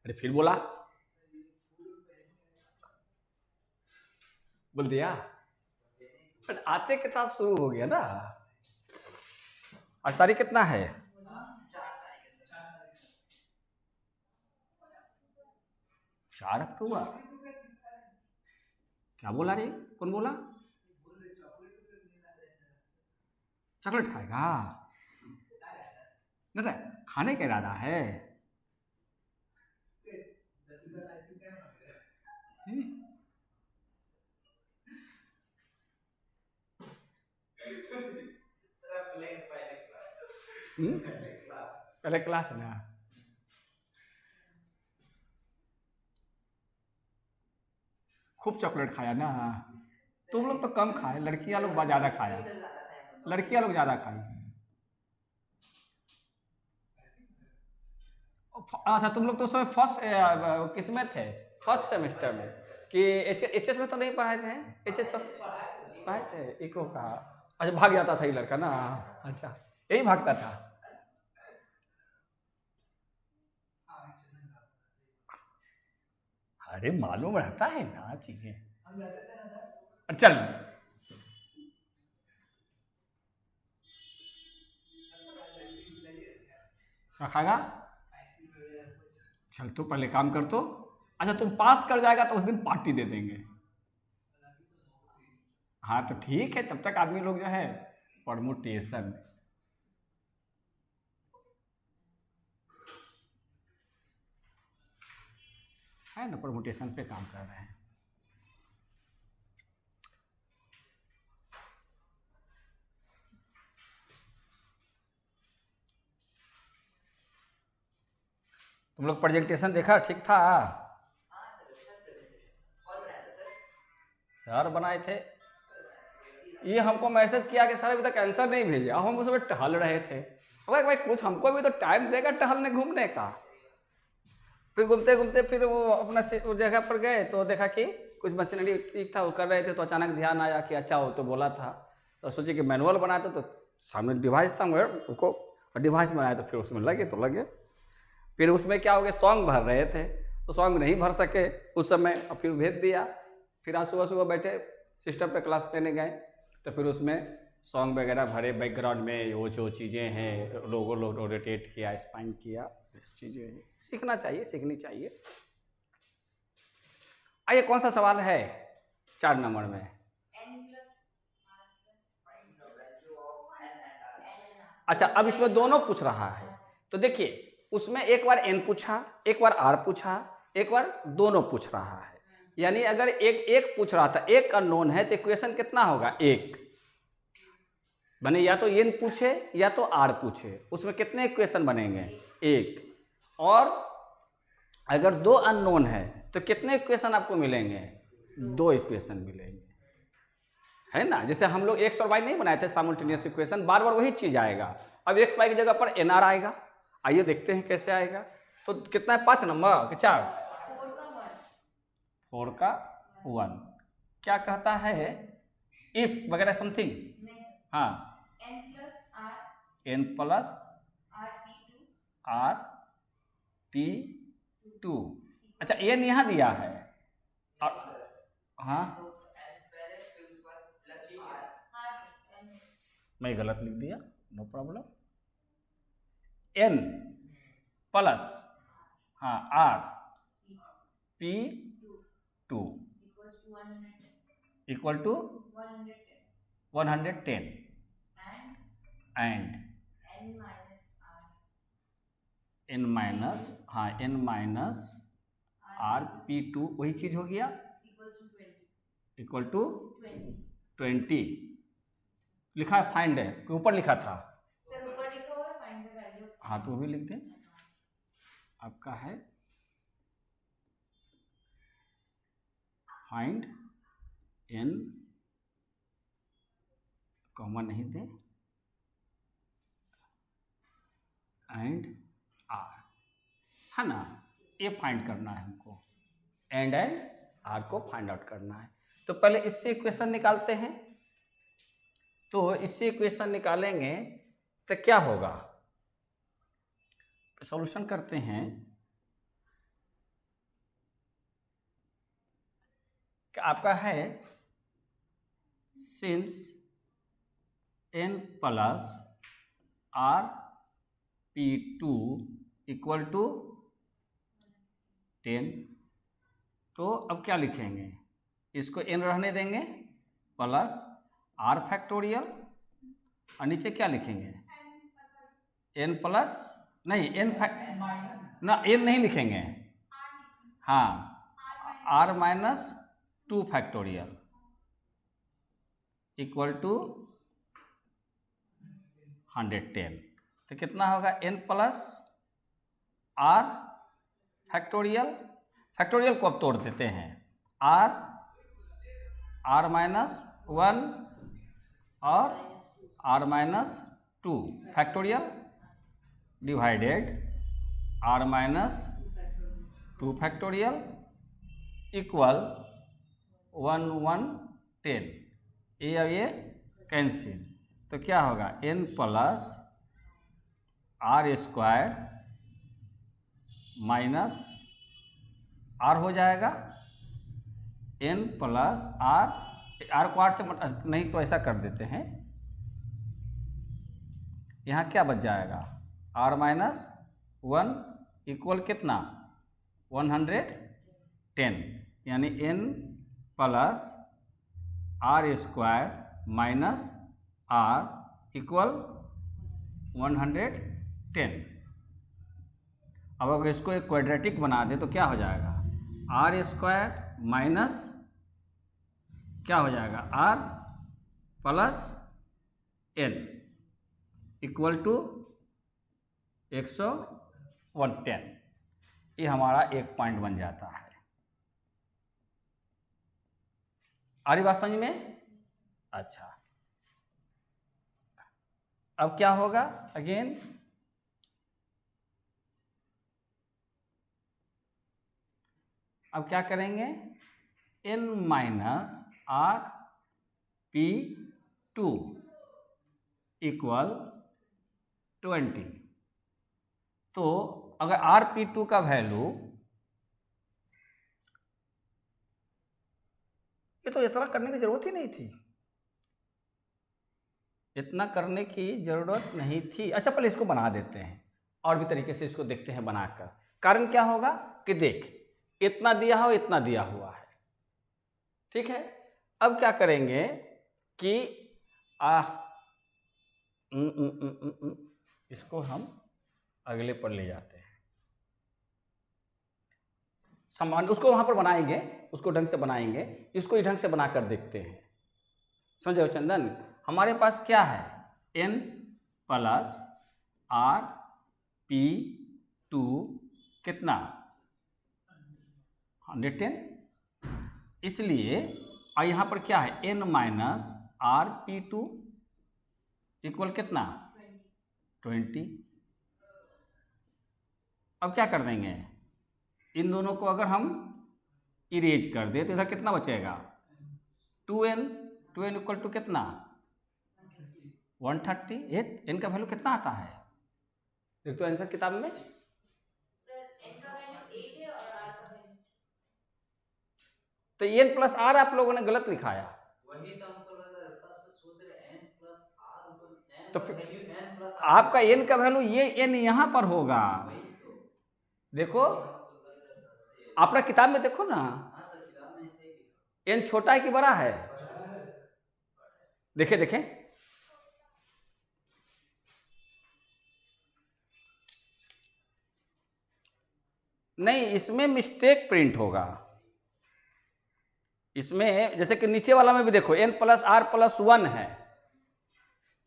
अरे फिर बोला, बोल दिया, बट आते के साथ शुरू हो गया ना। आज तारीख कितना है? 4 अक्टूबर। क्या बोला रे, कौन बोला? चॉकलेट खाएगा? नहीं खाने का इरादा है। पहले क्लास ना, खूब चॉकलेट खाया ना। तुम लोग तो कम खाए, लड़कियां लोग ज्यादा खाया, लड़कियां लोग ज्यादा खाई। अच्छा तुम लोग तो उसमें फर्स्ट किसमें थे, फर्स्ट सेमेस्टर में कि एच में तो नहीं पढ़ाए थे? एच तो पढ़ाए थे, इको का। अच्छा भाग जाता था ये लड़का ना। अच्छा यही भागता था। अरे मालूम रहता है ना चीजें। चल रखागा, चल तो पहले काम कर तो। अच्छा तुम पास कर जाएगा तो उस दिन पार्टी दे देंगे। हाँ तो ठीक है, तब तक आदमी लोग जो है परमुटेशन है ना, परमुटेशन पे काम कर रहे हैं। तुम लोग प्रेजेंटेशन देखा, ठीक था? सर बनाए थे, ये हमको मैसेज किया कि सर अभी तक आंसर नहीं भेजे, अब हम उसमें टहल रहे थे। भाई कुछ हमको भी तो टाइम देगा टहलने घूमने का। फिर घूमते घूमते फिर वो अपना उस जगह पर गए तो देखा कि कुछ मशीनरी ठीक था, वो कर रहे थे, तो अचानक ध्यान आया कि अच्छा वो तो बोला था, तो सोचे कि मैनुअल बनाते, तो सामने डिवाइस था मगर उनको डिवाइस बनाया, तो फिर उसमें लगे तो लगे। फिर उसमें क्या हो गया, सॉन्ग भर रहे थे तो सॉन्ग नहीं भर सके उस समय, और फिर भेज दिया। फिर आज सुबह सुबह बैठे सिस्टम पे क्लास लेने गए, तो फिर उसमें सॉन्ग वगैरह भरे, बैकग्राउंड में वो जो चीज़ें हैं, लोगो रोटेट किया, स्पाइन किया, ये सब चीज़ें हैं, सीखना चाहिए, सीखनी चाहिए। आइए कौन सा सवाल है 4 नंबर में? अच्छा अब इसमें दोनों पूछ रहा है, तो देखिए उसमें एक बार n पूछा, एक बार r पूछा, एक बार दोनों पूछ रहा है। यानी अगर एक पूछ रहा था, एक अननोन है, तो इक्वेशन कितना होगा? एक। बने या तो n पूछे या तो r पूछे, उसमें कितने इक्वेशन बनेंगे? एक। और अगर 2 अननोन है तो कितने इक्वेशन आपको मिलेंगे? 2 इक्वेशन मिलेंगे, है ना। जैसे हम लोग एक्स और वाई नहीं बनाए थे साइमल्टेनियस इक्वेशन, बार बार वही चीज आएगा। अब एक्स वाई की जगह पर एन आर आएगा, आइए देखते हैं कैसे आएगा। तो कितना है, 5 नंबर कि 4? 4 का 1। क्या कहता है, इफ वगैरह समथिंग। हाँ n प्लस आर पी 2। अच्छा n यहाँ दिया है, हाँ मैं गलत लिख दिया, नो प्रॉब्लम। n प्लस हाँ R P 2 equal to 110 and n minus, हाँ n माइनस आर पी 2 वही चीज हो गया, इक्वल टू 20। लिखा है फाइंड है कि ऊपर लिखा था? हाँ तो वो भी लिख दें, आपका है फाइंड n, कॉमन नहीं दें, एंड आर, है ना। ये फाइंड करना है हमको, एंड आर को फाइंड आउट करना है। तो पहले इससे इक्वेशन निकालते हैं। तो इससे इक्वेशन निकालेंगे तो क्या होगा, सॉल्यूशन करते हैं। कि आपका है since n plus R P two equal to 10। तो अब क्या लिखेंगे, इसको n रहने देंगे प्लस आर फैक्टोरियल और नीचे क्या लिखेंगे n प्लस नहीं ना n नहीं लिखेंगे, हाँ r minus 2 factorial equal to 110। तो कितना होगा n plus r factorial, factorial को अब तोड़ देते हैं, r माइनस 1 और r minus 2 factorial divided r minus 2 factorial equal 110। ये अब ये कैंसिल, तो क्या होगा n plus R square minus r हो जाएगा n प्लस r को r से नहीं तो ऐसा कर देते हैं, यहाँ क्या बच जाएगा r माइनस 1 इक्वल कितना 110, यानी n plus R square minus r equal 110। अब अगर इसको एक क्वाड्रेटिक बना दे तो क्या हो जाएगा आर स्क्वायर माइनस क्या हो जाएगा r plus n equal to 110। ये हमारा एक पॉइंट बन जाता है। आ रही बात समझ में? अच्छा, अब क्या होगा अगेन अब क्या करेंगे n minus R P two equal 20। तो अगर आर पी टू का वैल्यू, ये तो इतना करने की जरूरत ही नहीं थी, इतना करने की जरूरत नहीं थी। अच्छा, पहले इसको बना देते हैं और भी तरीके से इसको देखते हैं बनाकर। कारण क्या होगा कि देख इतना दिया हो इतना दिया हुआ है, ठीक है। अब क्या करेंगे कि इसको हम अगले पर ले जाते हैं, समान उसको वहां पर बनाएंगे, उसको ढंग से बनाएंगे, इसको ही ढंग से बनाकर देखते हैं। समझो चंदन, हमारे पास क्या है n plus R P two कितना 110, इसलिए और यहाँ पर क्या है n minus R P two equal कितना 20। अब क्या कर देंगे, इन दोनों को अगर हम इरेज कर दे तो इधर कितना बचेगा 2n इक्वल टू कितना 130। n का वैल्यू कितना आता है देख तो आंसर किताब में, तो n प्लस आर आप लोगों ने गलत लिखाया, वही तो हमको लग रहा है, तब से सोच रहे n प्लस आर, तो फिर आपका n का वैल्यू ये n यहाँ पर होगा। देखो अपना किताब में देखो ना, n छोटा है कि बड़ा है, देखे देखे नहीं, इसमें मिस्टेक प्रिंट होगा। इसमें जैसे कि नीचे वाला में भी देखो n प्लस आर प्लस 1 है,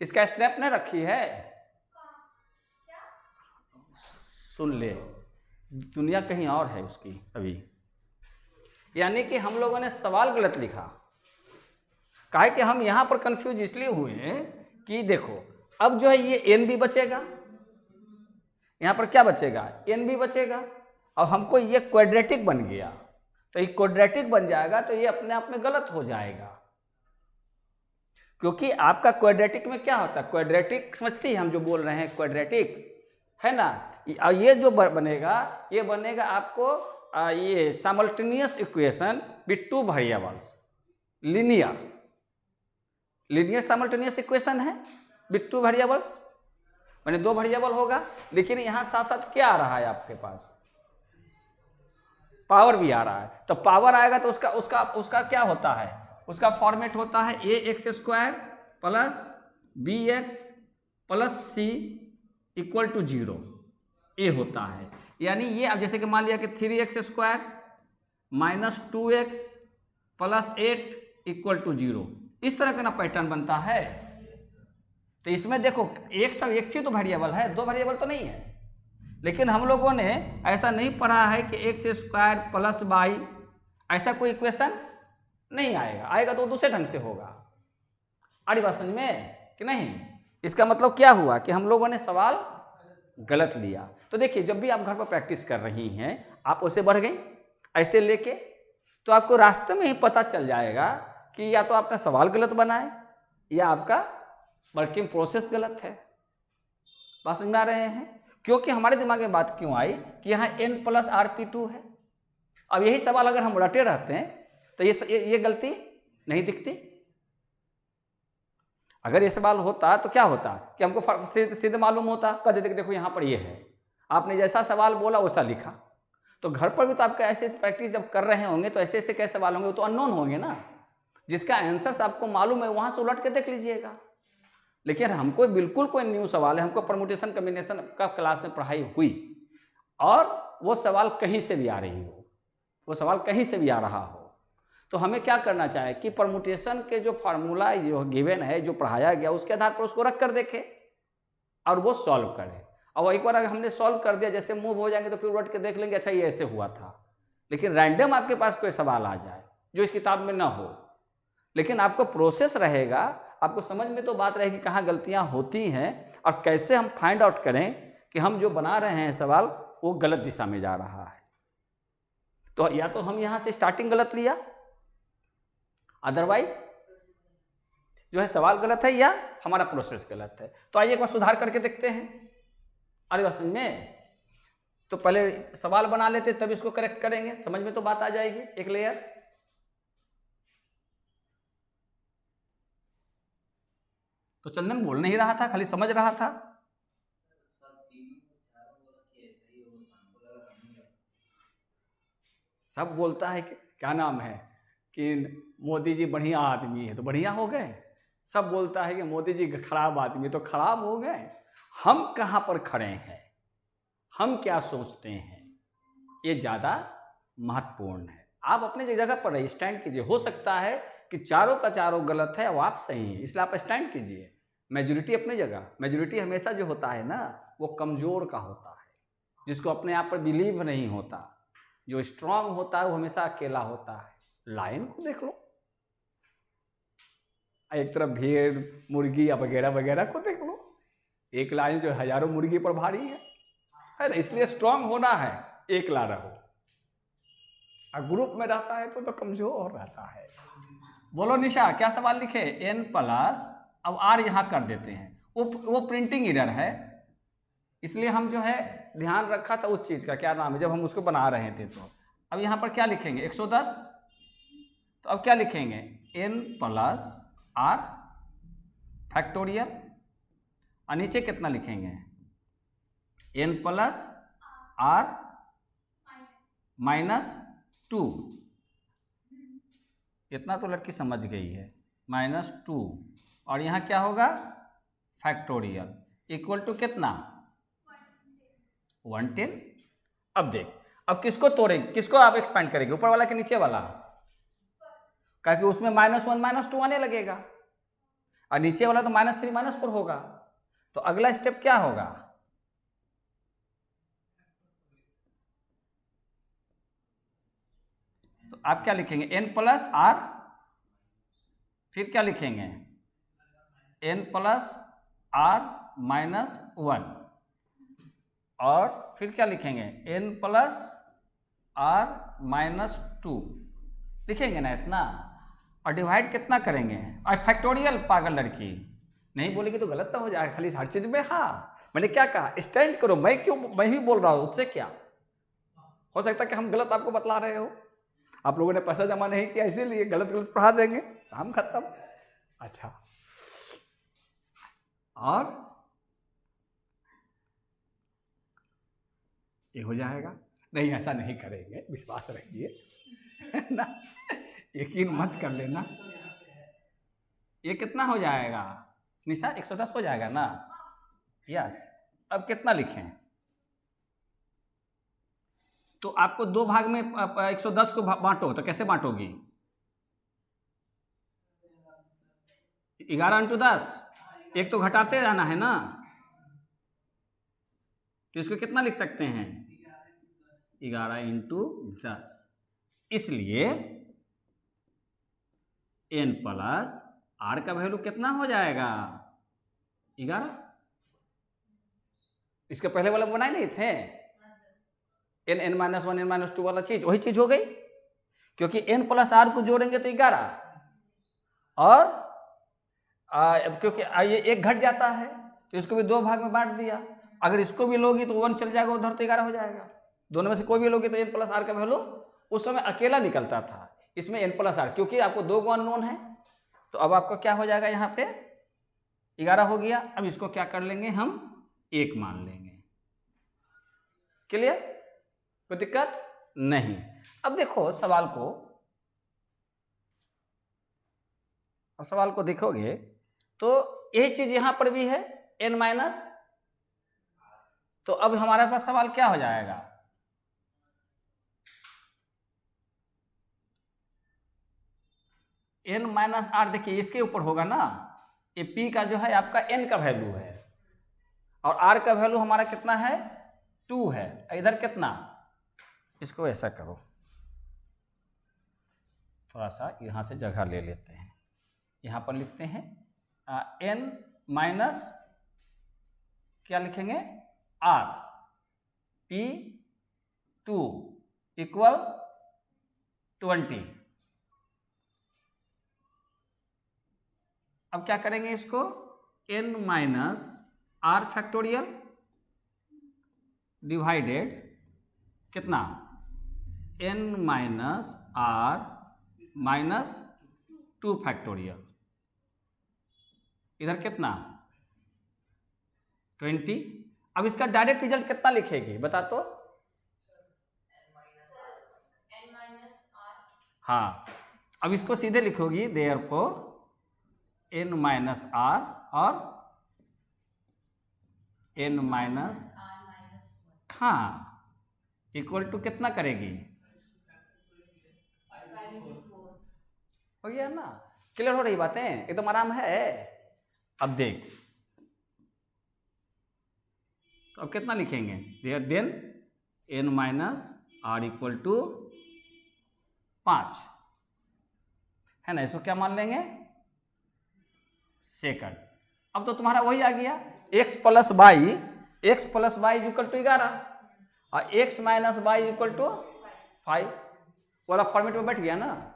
इसका स्नैप नहीं रखी है, सुन ले, दुनिया कहीं और है उसकी अभी। यानी कि हम लोगों ने सवाल गलत लिखा, काहे कि हम यहां पर कंफ्यूज इसलिए हुए कि देखो अब जो है ये n भी बचेगा, यहां पर क्या बचेगा n भी बचेगा, और हमको ये क्वाड्रेटिक बन गया, तो ये क्वाड्रेटिक बन जाएगा तो ये अपने आप में गलत हो जाएगा, क्योंकि आपका क्वाड्रेटिक में क्या होता है, क्वाड्रेटिक समझती है हम जो बोल रहे हैं क्वाड्रेटिक है ना, और ये जो बनेगा ये बनेगा आपको ये simultaneous equation with two variables, linear simultaneous equation है विथ टू वेरिएबल्स, मैंने 2 वेरिएबल होगा, लेकिन यहाँ साथ साथ क्या आ रहा है आपके पास, पावर भी आ रहा है। तो पावर आएगा तो उसका क्या होता है, उसका फॉर्मेट होता है ax² plus bx plus c equal to 0, ये होता है। यानी ये अब जैसे कि मान लिया कि 3x² minus 2x plus 8 equal to 0, इस तरह का ना पैटर्न बनता है। तो इसमें देखो एक ही तो वेरिएबल है, 2 वेरिएबल तो नहीं है। लेकिन हम लोगों ने ऐसा नहीं पढ़ा है कि x² प्लस y, ऐसा कोई इक्वेशन नहीं आएगा, आएगा तो दूसरे ढंग से होगा। आड़ी बात समझ में कि नहीं? इसका मतलब क्या हुआ कि हम लोगों ने सवाल गलत लिया। तो देखिए, जब भी आप घर पर प्रैक्टिस कर रही हैं, आप उसे बढ़ गई ऐसे लेके, तो आपको रास्ते में ही पता चल जाएगा कि या तो आपने सवाल गलत बनाए या आपका वर्किंग प्रोसेस गलत है। बात समझ में आ रहे हैं? क्योंकि हमारे दिमाग में बात क्यों आई कि यहाँ n प्लस rp2 है। अब यही सवाल अगर हम रटे रहते हैं तो ये गलती नहीं दिखती। अगर ये सवाल होता तो क्या होता कि हमको सीधे मालूम होता, कह देते देखो यहाँ पर ये है, आपने जैसा सवाल बोला वैसा लिखा। तो घर पर भी तो आपका ऐसे प्रैक्टिस जब कर रहे होंगे तो ऐसे कैसे सवाल होंगे, वो तो अननोन होंगे ना, जिसका आंसर्स आपको मालूम है वहाँ से उलट के देख लीजिएगा। लेकिन हमको बिल्कुल कोई न्यू सवाल है, हमको परमुटेशन कम्बिनेशन का क्लास में पढ़ाई हुई और वो सवाल कहीं से भी आ रही हो, वो सवाल कहीं से भी आ रहा हो, तो हमें क्या करना चाहिए कि परमुटेशन के जो फार्मूला जो गिवन है, जो पढ़ाया गया, उसके आधार पर उसको रख कर देखें और वो सॉल्व करें। और एक बार अगर हमने सॉल्व कर दिया, जैसे मूव हो जाएंगे तो फिर उलट के देख लेंगे अच्छा ये ऐसे हुआ था। लेकिन रैंडम आपके पास कोई सवाल आ जाए जो इस किताब में ना हो, लेकिन आपको प्रोसेस रहेगा, आपको समझ में तो बात रहेगी कहाँ गलतियाँ होती हैं और कैसे हम फाइंड आउट करें कि हम जो बना रहे हैं सवाल वो गलत दिशा में जा रहा है। तो या तो हम यहाँ से स्टार्टिंग गलत लिया, अदरवाइज जो है सवाल गलत है या हमारा प्रोसेस गलत है। तो आइए एक बार सुधार करके देखते हैं। अरे बात समझ में, तो पहले सवाल बना लेते तब इसको करेक्ट करेंगे, समझ में तो बात आ जाएगी एक लेयर। तो चंदन बोल नहीं रहा था, खाली समझ रहा था। सब बोलता है कि क्या नाम है कि मोदी जी बढ़िया आदमी है तो बढ़िया हो गए, सब बोलता है कि मोदी जी खराब आदमी तो खराब हो गए। हम कहाँ पर खड़े हैं, हम क्या सोचते हैं, ये ज़्यादा महत्वपूर्ण है। आप अपने जगह पर स्टैंड कीजिए। हो सकता है कि चारों का चारों गलत है और आप सही हैं, इसलिए आप स्टैंड कीजिए। मेजॉरिटी अपनी जगह, मेजॉरिटी हमेशा जो होता है ना वो कमज़ोर का होता है, जिसको अपने आप पर बिलीव नहीं होता। जो स्ट्रांग होता है वो हमेशा अकेला होता है। लाइन को देख लो, एक तरफ भेड़ मुर्गी या वगैरह वगैरह को देख लो, एक लाइन जो हजारों मुर्गी पर भारी है ना। इसलिए स्ट्रांग होना है, एकला रहो। और ग्रुप में रहता है तो कमजोर रहता है। बोलो निशा, क्या सवाल लिखे? n प्लस, अब r यहाँ कर देते हैं, वो प्रिंटिंग एरर है, इसलिए हम जो है ध्यान रखा था उस चीज़ का, क्या नाम है, जब हम उसको बना रहे थे। तो अब यहाँ पर क्या लिखेंगे? 110। तो अब क्या लिखेंगे? n प्लस r फैक्टोरियल, और नीचे कितना लिखेंगे? n plus r minus 2। इतना तो लड़की समझ गई है, -2, और यहाँ क्या होगा? फैक्टोरियल इक्वल टू कितना? 110। अब देख, अब किसको तोड़ेंगे, किसको आप एक्सपेंड करेंगे, ऊपर वाला कि नीचे वाला? क्योंकि उसमें -1 -2 आने लगेगा और नीचे वाला तो -3 -4 होगा। तो अगला स्टेप क्या होगा? तो आप क्या लिखेंगे? n प्लस r, फिर क्या लिखेंगे? n प्लस r माइनस 1, और फिर क्या लिखेंगे? n प्लस r माइनस 2 लिखेंगे ना इतना, और डिवाइड कितना करेंगे? और फैक्टोरियल। पागल लड़की नहीं बोलेगी तो गलत तो हो जाएगा, खाली हर चीज में हाँ। मैंने क्या कहा? स्टैंड करो। मैं क्यों, मैं ही बोल रहा हूँ, उससे क्या? हो सकता है कि हम गलत आपको बतला रहे हो, आप लोगों ने पैसा जमा नहीं किया इसीलिए गलत गलत पढ़ा देंगे, काम खत्म। अच्छा, और ये हो जाएगा। नहीं, ऐसा नहीं करेंगे, विश्वास रखिए, है ना, यकीन मत कर लेना। ये कितना हो जाएगा निशा? 110 हो जाएगा ना? यस। अब कितना लिखें? तो आपको दो भाग में 110 को बांटो, तो कैसे बांटोगी? 11 × 10, एक तो घटाते जाना है ना, तो इसको कितना लिख सकते हैं? 11 × 10। इसलिए n प्लस r का वैल्यू कितना हो जाएगा? 11। इसके पहले वाला बनाए नहीं थे, n-1 n-2 वाला चीज, वही चीज हो गई, क्योंकि n प्लस r को जोड़ेंगे तो 11, और क्योंकि ये एक घट जाता है तो इसको भी दो भाग में बांट दिया। अगर इसको भी लोगी तो 1 चल जाएगा उधर, तो 11 हो जाएगा। दोनों में से कोई भी लोगी तो n प्लस r का वैल्यू उस समय अकेला निकलता था, इसमें n प्लस r, क्योंकि आपको दो गो अननोन है। तो अब आपको क्या हो जाएगा, यहाँ पे 11 हो गया। अब इसको क्या कर लेंगे हम, 1 मान लेंगे। क्लियर? कोई दिक्कत नहीं। अब देखो सवाल को देखोगे तो यही चीज यहां पर भी है, n माइनस। तो अब हमारे पास सवाल क्या हो जाएगा, n माइनस r। देखिए इसके ऊपर होगा ना, ये p का जो है आपका n का वैल्यू है, और r का वैल्यू हमारा कितना है, 2 है। इधर कितना, इसको ऐसा करो, थोड़ा सा यहां से जगह ले लेते हैं, यहां पर लिखते हैं n माइनस क्या लिखेंगे, r p 2 इक्वल 20। अब क्या करेंगे इसको, n minus r factorial divided कितना, n minus r minus 2 factorial, इधर कितना 20। अब इसका डायरेक्ट रिजल्ट कितना लिखेगी बता तो? हाँ, अब इसको सीधे लिखोगी, देयरफॉर n माइनस r और n माइनस, हाँ, इक्वल टू कितना करेगी, हो गया ना? क्लियर हो रही बातें, एकदम आराम है। अब देख, तो अब कितना लिखेंगे, then n minus r equal to 5 है ना, इसको क्या मान लेंगे, सेकंड। अब तो तुम्हारा वही आ गया, x plus Y equal to 11 और x minus Y equal to 5 वाला फॉर्मेट में बैठ गया ना।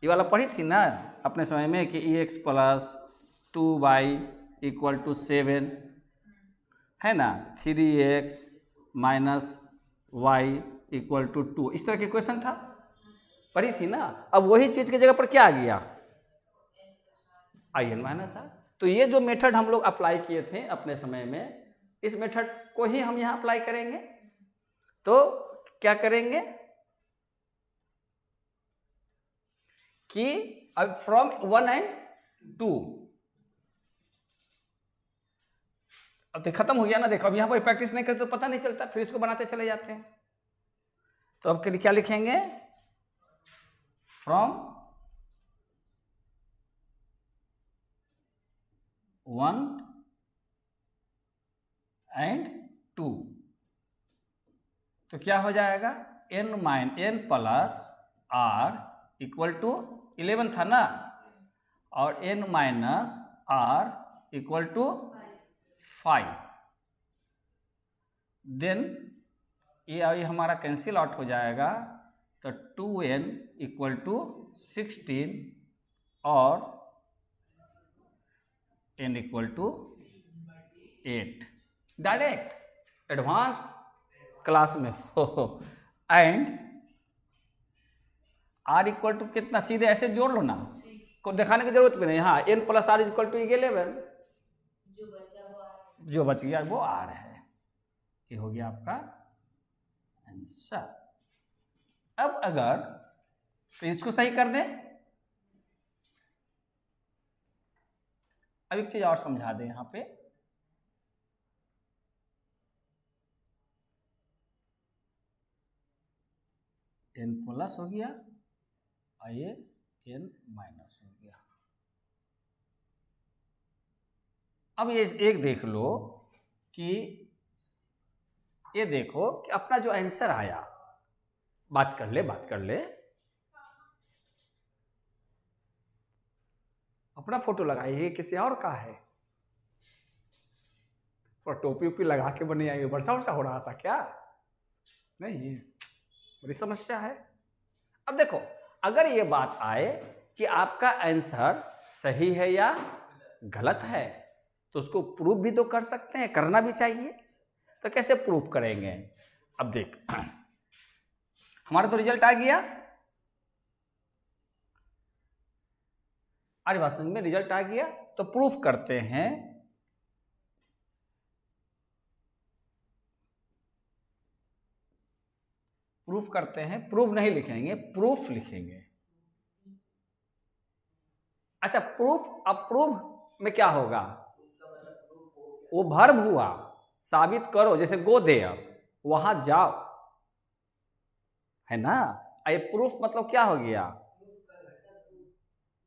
ये वाला पढ़ी थी ना अपने समय में कि x plus 2y equal to 7 है ना, 3x minus Y equal to 2, इस तरह के क्वेश्चन था, पढ़ी थी ना। अब वही चीज की जगह पर क्या आ गया, in माइनस r। तो ये जो मेथड हम लोग अप्लाई किए थे अपने समय में, इस मेथड को ही हम यहां अप्लाई करेंगे। तो क्या करेंगे कि अब फ्रॉम 1 and 2, अब तो खत्म हो गया ना। देखो अब यहां पर प्रैक्टिस नहीं करते तो पता नहीं चलता, फिर इसको बनाते चले जाते हैं। तो अब क्या लिखेंगे, फ्रॉम 1 and 2, तो क्या हो जाएगा, n plus r equal to 11 था ना, और n minus r equal to 5। Then ये हमारा कैंसिल आउट हो जाएगा, तो 2n इक्वल टू 16 और n equal to 8। Direct advance class में हो एंड आर इक्वल टू कितना, सीधे ऐसे जोड़ लो ना, को दिखाने की जरूरत भी नहीं। हाँ, n plus R equal to 11, जो बच गया वो आर है। ये हो गया आपका आंसर। अब अगर तो इसको सही कर दें। अब एक चीज और समझा दें यहां पे, n प्लस हो गया और ये n माइनस हो गया। अब ये एक देख लो कि ये देखो कि अपना जो आंसर आया, बात कर ले, अपना फोटो लगाइए, ये किसी और का है, और टोपी उपी लगा के बने आई, वर्षा वर्षा हो रहा था क्या? नहीं, बड़ी समस्या है। अब देखो, अगर ये बात आए कि आपका आंसर सही है या गलत है, तो उसको प्रूफ भी तो कर सकते हैं, करना भी चाहिए। तो कैसे प्रूफ करेंगे? अब देख, हमारा तो रिजल्ट आ गया, आज भाषण में रिजल्ट आ गया, तो प्रूफ करते हैं। प्रूफ करते हैं, प्रूफ नहीं लिखेंगे, प्रूफ लिखेंगे। अच्छा, प्रूफ, अब प्रूफ में क्या होगा? वो वर्ब हुआ, साबित करो, जैसे गो देयर, वहां जाओ, है ना। ये प्रूफ मतलब क्या हो गया?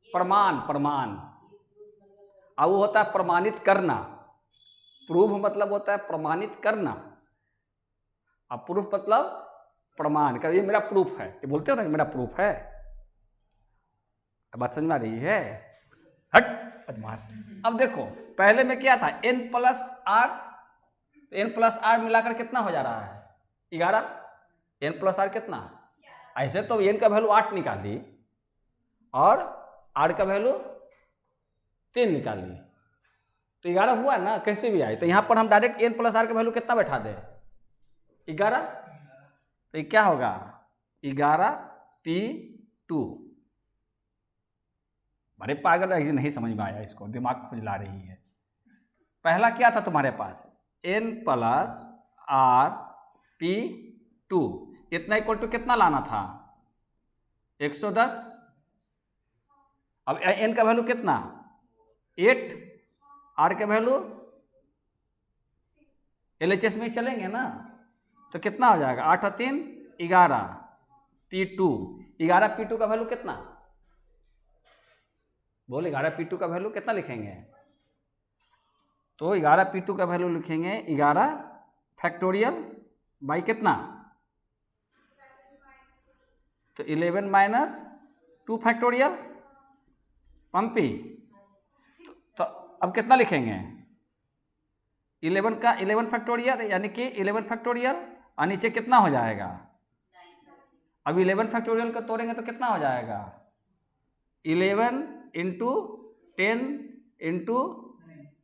प्रमाण, प्रमाण। अब वो होता है प्रमाणित करना। प्रूफ मतलब होता है प्रमाणित करना। अब प्रूफ मतलब प्रमाण कर, ये मेरा प्रूफ है, ये बोलते हो ना कि मेरा प्रूफ है। बात समझ में आ रही है? हट बदमाश। अब देखो, पहले में क्या था? n plus R, n plus R मिलाकर कितना हो जा रहा है? 11। n प्लस आर कितना? ऐसे तो n का वैल्यू 8 निकाल ली और r का वैल्यू 3 निकाल ली, तो 11 हुआ ना, कैसे भी आए। तो यहां पर हम डायरेक्ट n प्लस आर का वैल्यू कितना बैठा दें? 11। तो ये क्या होगा? 11p2। बड़े पागल है, नहीं समझ में आया इसको, दिमाग खुजला रही है। पहला क्या था तुम्हारे पास? n प्लस आर p2, इतना इक्वल टू कितना लाना था? 110। अब n का वैल्यू कितना? 8, r का वैल्यू LHS में चलेंगे ना, तो कितना हो जाएगा? 8 और 3 11 p2। 11 p2 का वैल्यू कितना? बोल, 11 p2 का वैल्यू कितना लिखेंगे? तो 11 p2 का वैल्यू लिखेंगे 11 फैक्टोरियल बाई कितना? तो 11 माइनस 2 फैक्टोरियल। पंपी, तो अब कितना लिखेंगे? 11 का 11 फैक्टोरियल, यानी कि 11 फैक्टोरियल, और नीचे कितना हो जाएगा? अब 11 फैक्टोरियल को तोड़ेंगे तो कितना हो जाएगा? 11 into 10 into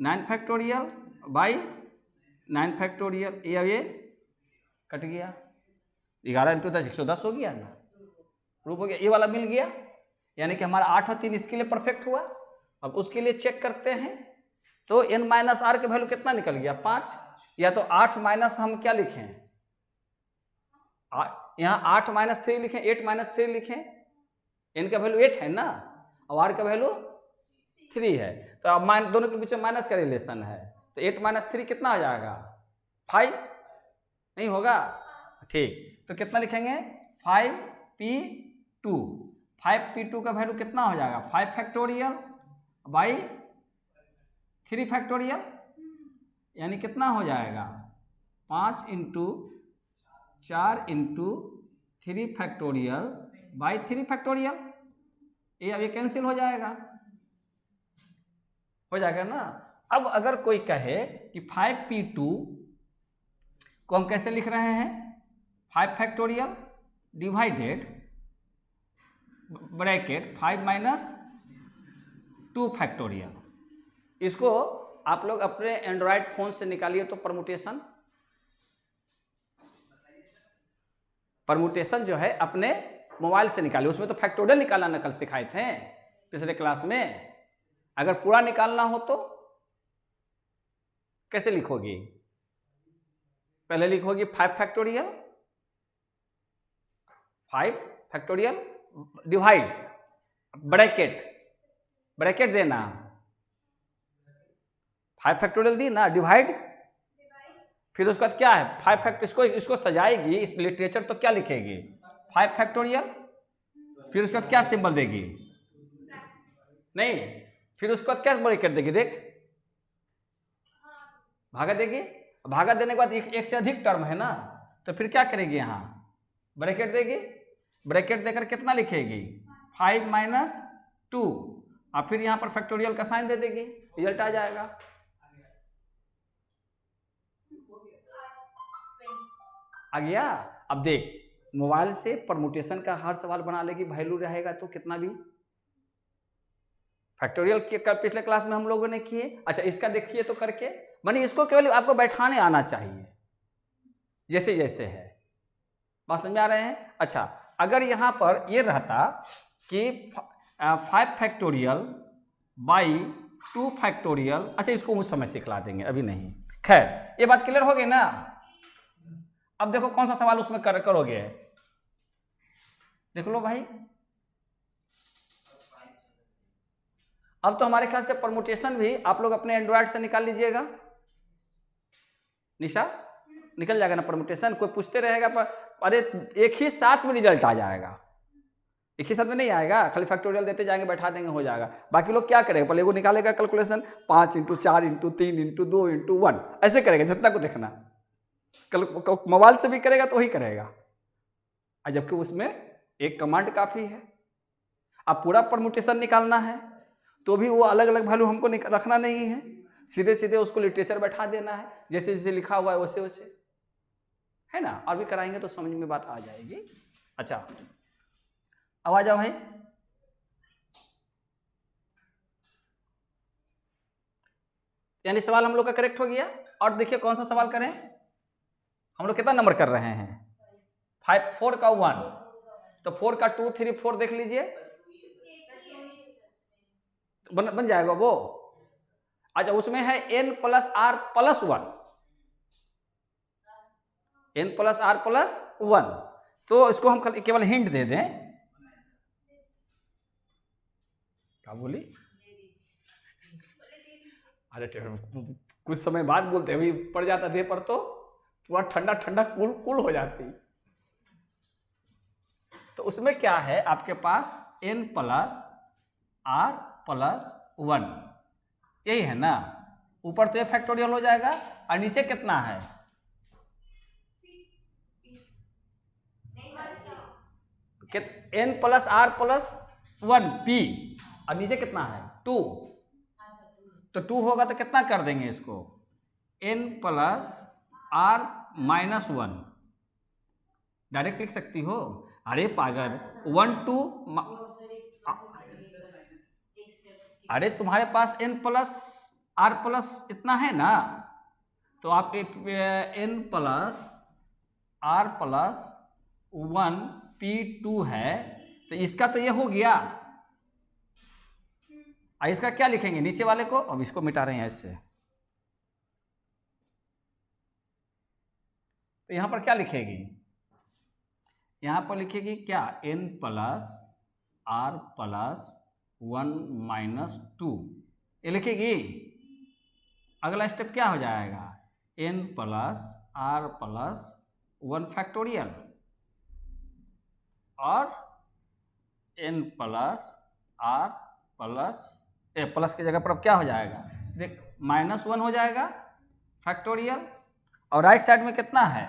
9 factorial by 9 factorial. ये कट गया, 11 इंटू 10 110 हो गया ना, प्रूफ हो गया। ये वाला मिल गया, यानी कि हमारा 8 और 3 इसके लिए परफेक्ट हुआ। अब उसके लिए चेक करते हैं, तो n माइनस आर के वैल्यू कितना निकल गया? 5। या तो 8 माइनस हम क्या लिखें? यहाँ 8 माइनस 3 लिखें, 8 माइनस 3 लिखें। n का वैल्यू 8 है ना, और r का वैल्यू 3 है, तो अब दोनों के बीच में माइनस का रिलेशन है, तो 8 माइनस 3 कितना हो जाएगा? 5 नहीं होगा? ठीक, तो कितना लिखेंगे? 5p2। 5p2 का वैल्यू कितना हो जाएगा? 5 फैक्टोरियल बाई 3 फैक्टोरियल, यानी कितना हो जाएगा? 5 into 4 into 3 factorial by 3 factorial. ये अब ये कैंसिल हो जाएगा ना। अब अगर कोई कहे कि 5p2 को हम कैसे लिख रहे हैं? 5 factorial divided bracket 5 minus 2 factorial. इसको आप लोग अपने एंड्रॉयड फोन से निकालिए तो परमुटेशन परमुटेशन जो है अपने मोबाइल से निकालिए। उसमें तो फैक्टोरियल निकालना नकल सिखाए थे पिछले क्लास में। अगर पूरा निकालना हो तो कैसे लिखोगी? पहले लिखोगी 5 फैक्टोरियल, 5 फैक्टोरियल डिवाइड, ब्रैकेट देना, 5 फैक्टोरियल दी ना, डिवाइड, फिर उसके बाद क्या है 5 फैक्टर, इसको सजाएगी इस लिटरेचर तो क्या लिखेगी 5 फैक्टोरियल, फिर उसके बाद क्या सिंबल देगी, नहीं, फिर उसके बाद क्या ब्रैकेट देगी, देख भागा देगी। भागा देने के बाद एक से अधिक टर्म है ना, तो फिर क्या करेगी, यहाँ ब्रैकेट देगी। ब्रैकेट देकर कितना लिखेगी 5 माइनस 2, और फिर यहाँ पर फैक्टोरियल का साइन दे देगी, रिजल्ट आ जाएगा। आ गया। अब देख मोबाइल से परमुटेशन का हर सवाल बना लेगी, वैल्यू रहेगा तो कितना भी। फैक्टोरियल के पिछले क्लास में हम लोगों ने किए। अच्छा इसका देखिए तो करके, माने इसको केवल आपको बैठाने आना चाहिए जैसे जैसे है। बात समझ आ रहे हैं? अच्छा अगर यहाँ पर ये रहता कि 5 फैक्टोरियल बाई 2 फैक्टोरियल, अच्छा इसको उस समय सिखला देंगे, अभी नहीं। खैर ये बात क्लियर हो गई ना। अब देखो कौन सा सवाल उसमें करोगे, देख लो भाई। अब तो हमारे ख्याल से परमुटेशन भी आप लोग अपने एंड्रॉयड से निकाल लीजिएगा। निशा निकल जाएगा ना परमुटेशन, कोई पूछते रहेगा पर अरे एक ही साथ में रिजल्ट आ जाएगा, एक ही साथ में नहीं आएगा, खाली फैक्टोरियल देते जाएंगे, बैठा देंगे, हो जाएगा। बाकी लोग क्या करेंगे, पहले वो निकालेगा कैलकुलेशन 5 × 4 × 3 × 2 × 1 ऐसे करेगा, जितना को देखना। कल मोबाइल से भी करेगा तो वही करेगा, जबकि उसमें एक कमांड काफी है। अब पूरा परमुटेशन निकालना है तो भी वो अलग अलग वैल्यू हमको रखना नहीं है, सीधे सीधे उसको लिटरेचर बैठा देना है, जैसे जैसे लिखा हुआ है वैसे वैसे, है ना। और भी कराएंगे तो समझ में बात आ जाएगी। अच्छा अब आ जाओ भाई, यानी सवाल हम लोग का करेक्ट हो गया। और देखिए कौन सा सवाल करें, हम लोग कितना नंबर कर रहे हैं 5, 4 का 1, तो 4 का 2, 3, 4 देख लीजिए, बन जाएगा वो। अच्छा उसमें है n + r + 1, n + r + 1, तो इसको हम केवल हिंट दे दें। क्या बोली, अरे कुछ समय बाद बोलते हैं, पड़ जाता देह पर तो पूरा ठंडा ठंडा कूल हो जाती। तो उसमें क्या है आपके पास n + r + 1, यही है ना। ऊपर तो ये फैक्टोरियल हो जाएगा, और नीचे कितना है n + r + 1 p, और नीचे कितना है 2, तो 2 होगा तो कितना कर देंगे इसको n + r - 1, डायरेक्ट लिख सकती हो। अरे पागल 1 2, अरे तुम्हारे पास n + r + इतना है ना, तो आप n + r + 1 p2 है, तो इसका तो ये हो गया। इसका क्या लिखेंगे नीचे वाले को, अब इसको मिटा रहे हैं इससे, तो यहां पर क्या लिखेगी, यहां पर लिखेगी क्या n + r + 1 - 2, ये लिखेगी। अगला स्टेप क्या हो जाएगा n + r + 1 फैक्टोरियल, और n + r + प्लस की जगह पर अब क्या हो जाएगा, देख -1 हो जाएगा फैक्टोरियल, और राइट साइड में कितना है,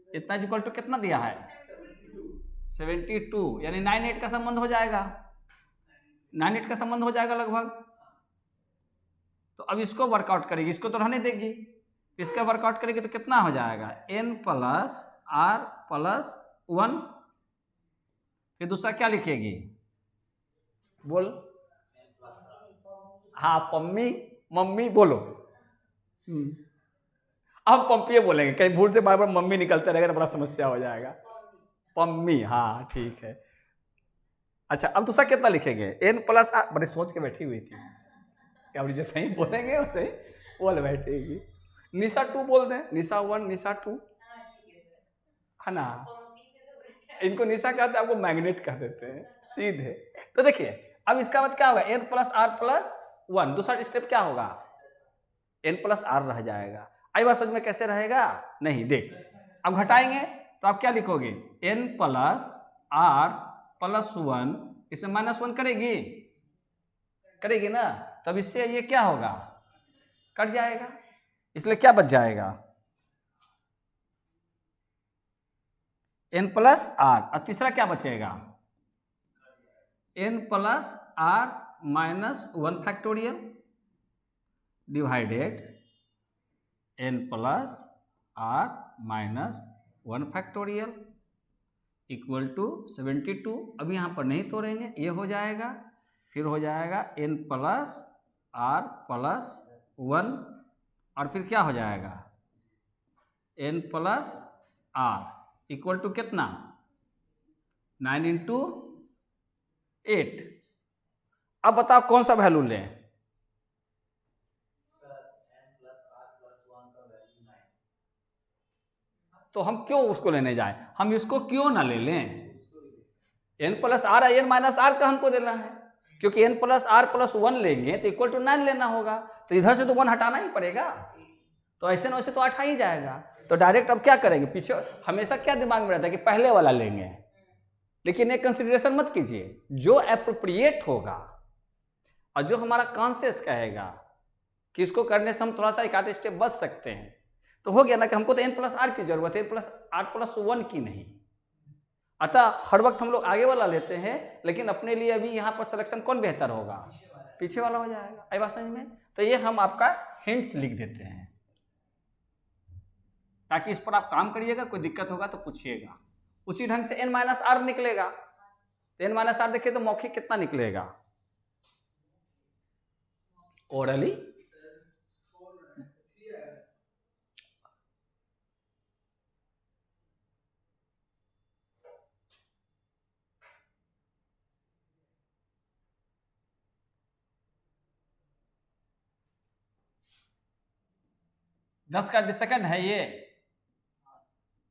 इतना इक्वल टू कितना दिया है 72, यानी 98 का संबंध हो जाएगा, 98 का संबंध हो जाएगा लगभग। तो अब इसको वर्कआउट करेगी, इसको तो रहने देगी, इसका वर्कआउट करेगी तो कितना हो जाएगा n + r + 1, फिर दूसरा क्या लिखेगी बोल, हाँ मम्मी बोलो। अब पंपिए बोलेंगे, कहीं भूल से बार बार मम्मी निकलते रहेगा तो बड़ा समस्या हो जाएगा। पम्मी, हाँ ठीक है। अच्छा अब दूसरा कितना लिखेंगे? n प्लस आर, बड़े सोच के बैठी हुई थी, क्या जो सही बोलेंगे वैसे बोल बैठेगी। निशा 2 बोल दें, निशा 1 निशा 2, है ना। इनको निशा कहते हैं, आपको मैग्नेट कह देते हैं सीधे। तो देखिए अब इसका मतलब क्या होगा, n प्लस आर प्लस 1, दूसरा स्टेप क्या होगा, n प्लस आर रह जाएगा। आई बात समझ में कैसे रहेगा? नहीं देख, अब घटाएंगे तो आप क्या लिखोगे, n प्लस आर प्लस 1, इसमें -1 करेगी, करेगी ना, तब इससे ये क्या होगा, कट जाएगा, इसलिए क्या बच जाएगा, n प्लस आर, और तीसरा क्या बचेगा, n plus R minus 1 factorial divided n plus R minus 1 factorial equal to 72। अब यहाँ पर नहीं तोड़ेंगे, ये हो जाएगा, फिर हो जाएगा n प्लस आर प्लस 1, और फिर क्या हो जाएगा, n plus R equal to कितना, 9 इंटू 8। अब बताओ कौन सा वैल्यू लें, sir n plus R plus 1 का वैल्यू 9। तो हम क्यों उसको लेने जाए, हम इसको क्यों ना ले लें, n प्लस आर है, n माइनस आर का हमको देना है, क्योंकि n प्लस आर प्लस 1 लेंगे तो इक्वल टू 9 लेना होगा, तो इधर से तो 1 हटाना ही पड़ेगा, तो ऐसे ना वैसे तो 8 ही जाएगा। तो डायरेक्ट अब क्या करेंगे, पीछे हमेशा क्या दिमाग में रहता है कि पहले वाला लेंगे, लेकिन एक कंसिडरेशन मत कीजिए, जो एप्रोप्रिएट होगा और जो हमारा कॉन्शियस कहेगा कि इसको करने से हम थोड़ा सा एक आध स्टेप बच सकते हैं, तो हो गया ना कि हमको तो n प्लस आर की जरूरत है, n प्लस आर प्लस 1 की नहीं। अतः हर वक्त हम लोग आगे वाला लेते हैं, लेकिन अपने लिए अभी यहाँ पर सिलेक्शन कौन बेहतर होगा, पीछे वाला हो जाएगा। आई बात समझ में? तो ये हम आपका हिंट्स लिख देते हैं, ताकि इस पर आप काम करिएगा, कोई दिक्कत होगा तो पूछिएगा। उसी ढंग से n माइनस आर निकलेगा, तो n माइनस आर देखिए तो मौखिक कितना निकलेगा, ओरली दस का सेकंड है ये,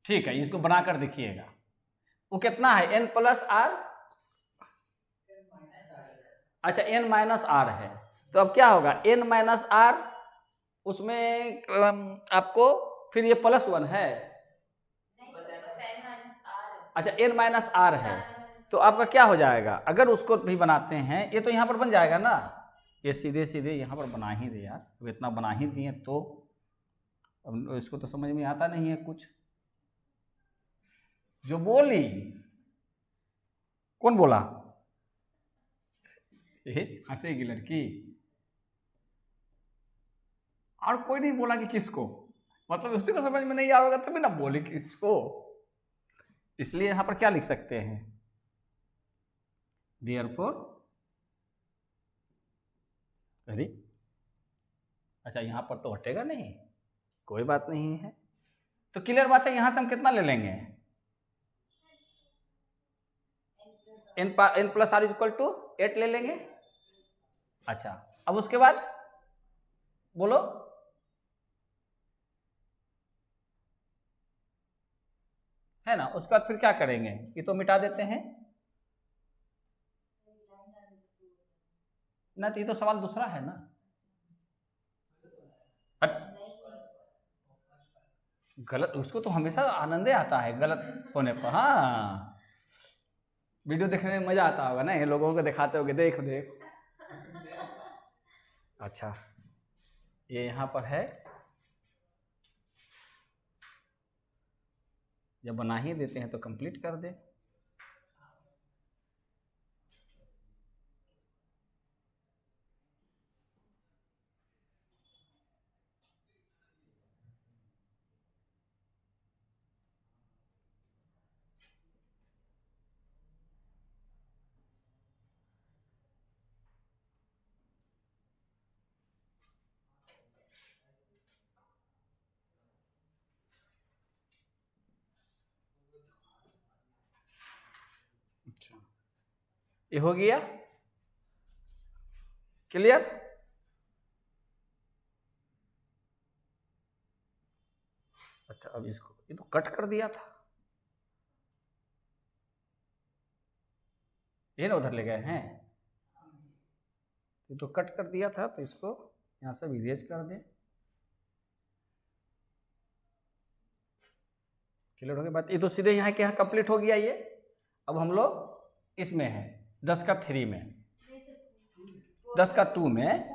ठीक है, इसको बनाकर देखिएगा। वो कितना है, n प्लस आर, अच्छा n माइनस आर है, तो अब क्या होगा, n माइनस आर, उसमें आपको फिर ये प्लस 1 है, अच्छा n माइनस आर है, तो आपका क्या हो जाएगा, अगर उसको भी बनाते हैं, ये तो यहाँ पर बन जाएगा ना, ये सीधे सीधे यहाँ पर बना ही दे यार, अब इतना बना ही दिए तो अब इसको तो समझ में आता नहीं है कुछ, जो बोली कौन बोला, हंसेगी लड़की, और कोई नहीं बोला कि किसको, मतलब उसी को समझ में नहीं आएगा तभी ना बोली किसको, इसलिए यहां पर क्या लिख सकते हैं, देयरफॉर, अरे अच्छा यहां पर तो हटेगा नहीं, कोई बात नहीं है, तो क्लियर बात है, यहां से हम कितना ले लेंगे, n plus R equal to 8 ले लेंगे। अच्छा अब उसके बाद बोलो, है ना, उसके बाद फिर क्या करेंगे, ये तो मिटा देते हैं ना, तो ये तो सवाल दूसरा है ना, गलत, उसको तो हमेशा आनंदे आता है गलत होने पर, हाँ वीडियो देखने में मजा आता होगा ना, ये लोगों को दिखाते होगे, देख देख, अच्छा ये यहाँ पर है, जब बना ही देते हैं तो कंप्लीट कर दे। ये हो गया क्लियर। अच्छा अब इसको, ये तो कट कर दिया था, ये ना उधर ले गए हैं, ये तो कट कर दिया था, तो इसको यहां से इरेज कर दें। क्लियर हो गया बात। ये तो सीधे यहाँ के यहाँ कंप्लीट हो गया ये। अब हम लोग इसमें है 10 का 3 में, 10 का 2 में,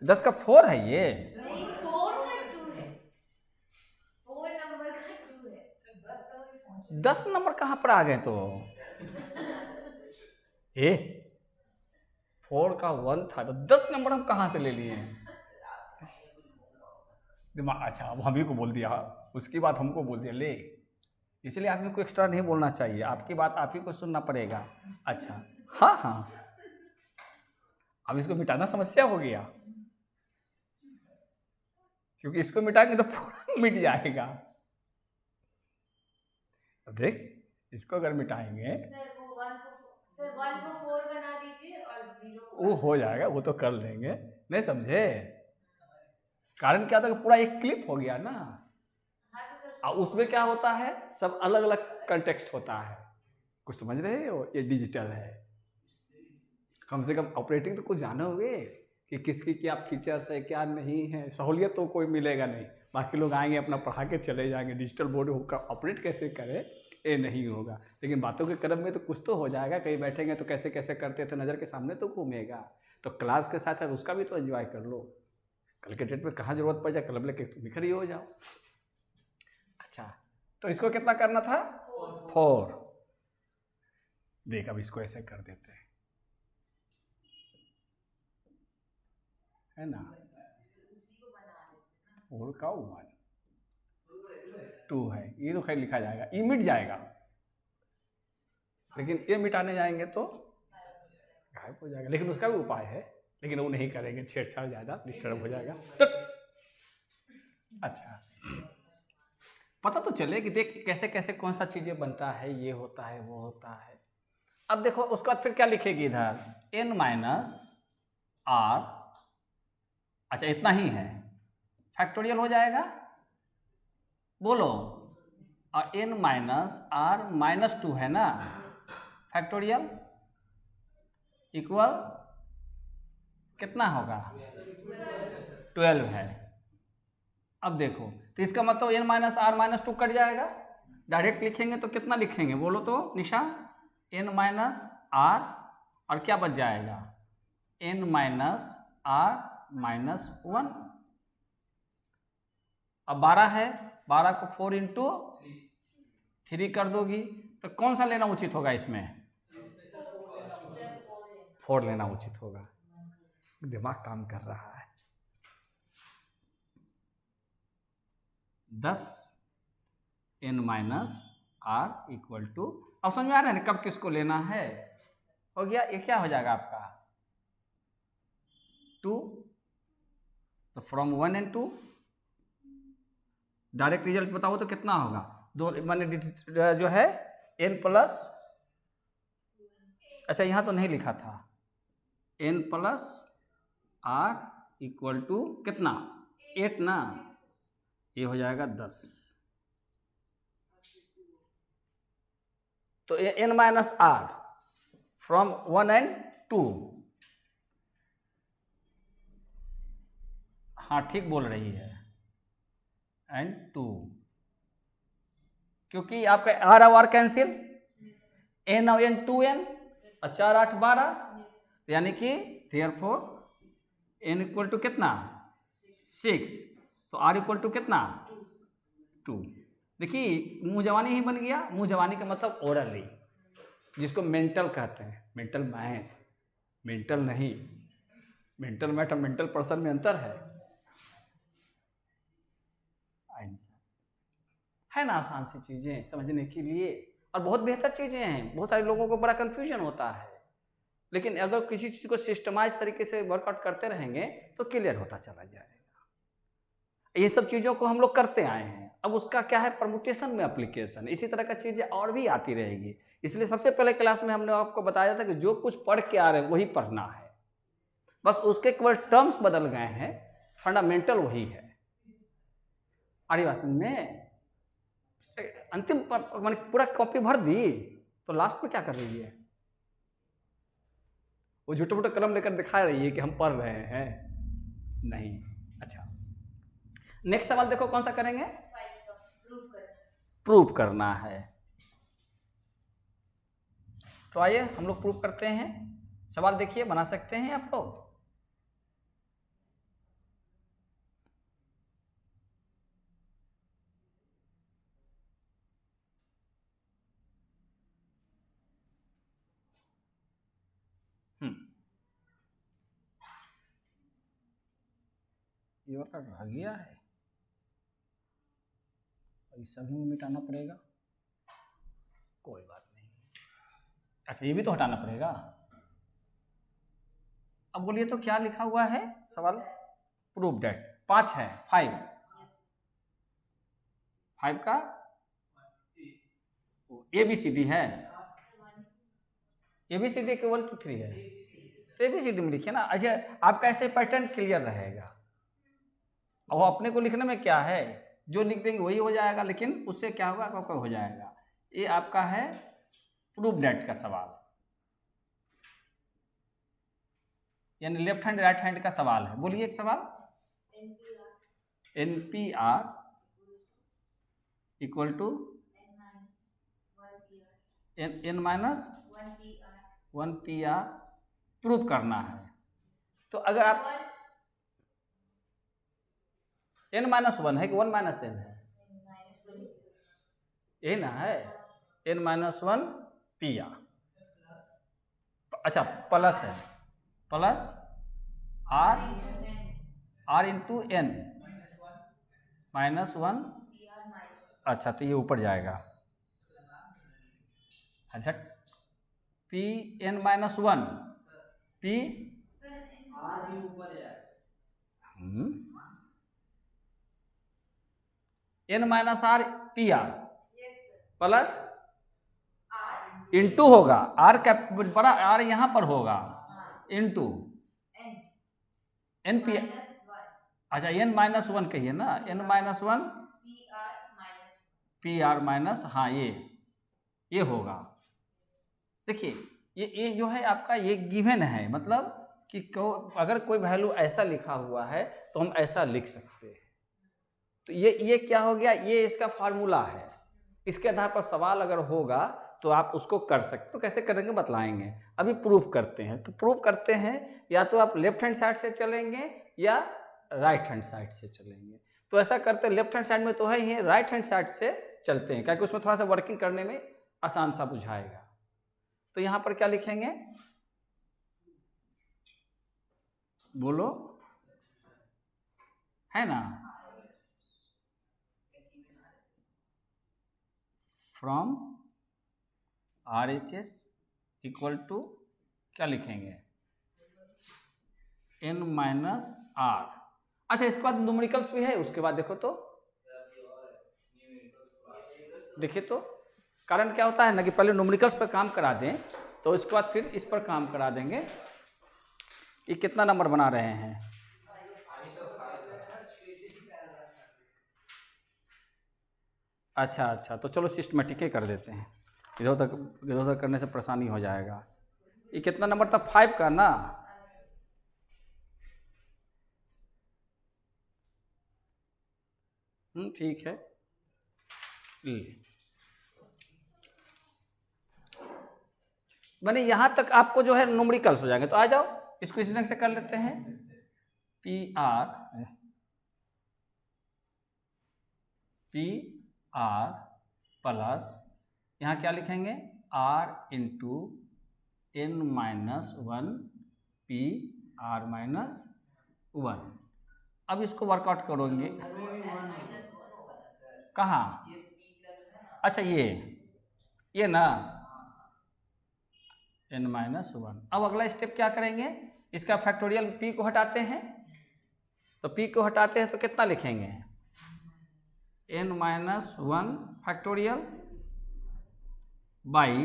10 का 4 है ये, 10 नंबर कहाँ पर आ गए तो? ए 4 का 1 था तो 10 नंबर हम कहाँ से ले लिए? दिमाग, अच्छा अब हम ही को बोल दिया, उसकी बात हमको बोल दिया ले। इसलिए आदमी को एक्स्ट्रा नहीं बोलना चाहिए, आपकी बात आप ही को सुनना पड़ेगा। अच्छा हाँ हाँ, अब इसको मिटाना समस्या हो गया, क्योंकि इसको मिटाएंगे तो पूरा मिट जाएगा। अब देख इसको अगर मिटाएंगे सर 1 को 4 बना दीजिए और 0 को वो हो जाएगा, वो तो कर लेंगे, नहीं समझे? कारण क्या था कि पूरा एक क्लिप हो गया ना। हाँ तो सर और उसमें क्या होता है, सब अलग अलग कंटेक्स्ट होता है, कुछ समझ रहे हो? ये डिजिटल है, कम से कम ऑपरेटिंग तो कुछ जाने होंगे कि किसकी क्या फीचर्स है क्या नहीं है। सहूलियत तो कोई मिलेगा नहीं, बाकी लोग आएंगे अपना पढ़ा के चले जाएंगे, डिजिटल बोर्ड होकर ऑपरेट कैसे करे ये नहीं होगा। लेकिन बातों के क्रम में तो कुछ तो हो जाएगा, कहीं बैठेंगे तो कैसे कैसे करते थे नज़र के सामने तो घूमेगा। तो क्लास के साथ साथ उसका भी तो एंजॉय कर लो, कल के डेट में कहाँ जरूरत पड़ जाए कलम लेके तुम निखर ही हो जाओ। अच्छा तो इसको कितना करना था? 4। देख अब इसको ऐसे कर देते हैं, है ना, 4 का 1 2 है, ये तो खैर लिखा जाएगा, ये मिट जाएगा, लेकिन ये मिटाने जाएंगे तो गायब हो जाएगा। लेकिन उसका भी उपाय है, लेकिन वो नहीं करेंगे, छेड़छाड़ ज़्यादा डिस्टर्ब हो जाएगा। तो अच्छा पता तो चले कि देख कैसे कैसे कौन सा चीज़ें बनता है, ये होता है वो होता है। अब देखो उसके बाद फिर क्या लिखेगी इधर, n माइनस r, अच्छा इतना ही है, फैक्टोरियल हो जाएगा बोलो, और n माइनस r माइनस 2 है ना, फैक्टोरियल इक्वल कितना होगा? 12 है। अब देखो तो इसका मतलब n minus r minus 2 cut जाएगा, डायरेक्ट लिखेंगे तो कितना लिखेंगे बोलो तो निशा? n माइनस r और क्या बच जाएगा? n minus r minus 1। अब 12 है, 12 को 4 इंटू 3 कर दोगी तो कौन सा लेना उचित होगा इसमें? 4 लेना उचित होगा। दिमाग काम कर रहा है। 10 n minus r equal to, अब समझ में आ रहा है ना कब किसको लेना है? हो गया, ये क्या हो जाएगा आपका 2, तो फ्रॉम 1 and 2 डायरेक्ट रिजल्ट बताओ तो कितना होगा? दो माने जो है n प्लस, अच्छा यहाँ तो नहीं लिखा था, n plus r equal to कितना? 8 ना, ये हो जाएगा 10। तो ये n minus r from 1 and 2, हाँ ठीक बोल रही है, एंड 2, क्योंकि आपका r और r कैंसिल, n और n 2n और 4 8 12, यानी कि देयरफॉर n इक्वल टू कितना? 6, तो r इक्वल टू कितना? 2। देखिए मुंह जवानी ही बन गया। मुंह जवानी का मतलब ओरली, जिसको मेंटल कहते हैं, मेंटल माइंड, मेंटल नहीं, मेंटल मैथ और मेंटल पर्सन में अंतर है। है ना आसान सी चीजें समझने के लिए, और बहुत बेहतर चीजें हैं। बहुत सारे लोगों को बड़ा कंफ्यूजन होता है, लेकिन अगर किसी चीज को सिस्टमाइज तरीके से वर्कआउट करते रहेंगे तो क्लियर होता चला जाएगा। ये सब चीज़ों को हम लोग करते आए हैं, अब उसका क्या है परमुटेशन में एप्लीकेशन, इसी तरह का चीज़ें और भी आती रहेगी। इसलिए सबसे पहले क्लास में हमने आपको बताया था कि जो कुछ पढ़ के आ रहे हैं वही पढ़ना है, बस उसके केवल टर्म्स बदल गए हैं, फंडामेंटल वही है। अरे बात में अंतिम मैंने पूरा कॉपी भर दी, तो लास्ट में क्या कर रही है? वो झूठे मोटे कलम लेकर दिखा रही है कि हम पढ़ रहे हैं, नहीं। अच्छा, नेक्स्ट सवाल देखो कौन सा करेंगे? प्रूफ करना है। तो आइए हम लोग प्रूफ करते हैं। सवाल देखिए, बना सकते हैं आप लोग। ये वाला रह गया है, ये सभी में मिटाना पड़ेगा, कोई बात नहीं। अच्छा, ये भी तो हटाना पड़ेगा। अब बोलिए तो क्या लिखा हुआ है सवाल? प्रूफ दैट 5 है, 5 का ABCD है, ABCD के 1 2 3 है, तो ABCD में लिखिए ना। अच्छा, आपका ऐसे पैटर्न क्लियर रहेगा। और अपने को लिखने में क्या है, जो लिख देंगे वही हो जाएगा, लेकिन उससे क्या होगा, आपका हो जाएगा। ये आपका है प्रूफ दैट का सवाल, यानी लेफ्ट हैंड राइट हैंड का सवाल है। बोलिए एक सवाल। NPR equal to N-1PR proof करना है। तो अगर आप N-1 है कि 1 - N है? यही ना है, N-1 PR। अच्छा, प्लस है, प्लस R इंटू N -1। अच्छा, तो ये ऊपर जाएगा। अच्छा, PN -1 P R भी ऊपर जाएगा। N-R PR प्लस इंटू होगा, R कैप बड़ा R यहाँ पर होगा, इंटू NP। अच्छा, N-1 कहिए ना, N-1 PR माइनस, हाँ ये होगा। देखिए ये जो है आपका ये गिवन है, मतलब कि अगर कोई वैल्यू ऐसा लिखा हुआ है तो हम ऐसा लिख सकते हैं। तो ये क्या हो गया, ये इसका फार्मूला है। इसके आधार पर सवाल अगर होगा तो आप उसको कर सकते। तो कैसे करेंगे बतलाएंगे, अभी प्रूफ करते हैं। तो प्रूफ करते हैं, या तो आप लेफ्ट हैंड साइड से चलेंगे या राइट हैंड साइड से चलेंगे। तो ऐसा करते हैं, लेफ्ट हैंड साइड में तो है ही, राइट हैंड साइड से चलते हैं, क्योंकि उसमें थोड़ा सा वर्किंग करने में आसान सा बुझाएगा। तो यहाँ पर क्या लिखेंगे, बोलो, है ना? फ्रॉम RHS इक्वल टू क्या लिखेंगे, N-R। अच्छा, इसके बाद न्यूमेरिकल्स भी है। उसके बाद देखो तो, देखिए तो कारण क्या होता है ना कि पहले न्यूमेरिकल्स पर काम करा दें, तो उसके बाद फिर इस पर काम करा देंगे। ये कितना नंबर बना रहे हैं? अच्छा, तो चलो सिस्टमेटिक ही कर देते हैं, इधर उधर करने से परेशानी हो जाएगा। ये कितना नंबर था, 5 का ना? ठीक है। मैंने यहाँ तक आपको जो है न्यूमेरिकल्स हो जाएंगे। तो आ जाओ, इसको इस ढंग से कर लेते हैं। PR प्लस यहाँ क्या लिखेंगे, R इंटू N-1 PR-1। अब इसको वर्कआउट करोगे कहाँ? अच्छा, ये ना N-1। अब अगला स्टेप क्या करेंगे, इसका फैक्टोरियल P को हटाते हैं। तो P को हटाते हैं तो कितना लिखेंगे, N-1 factorial by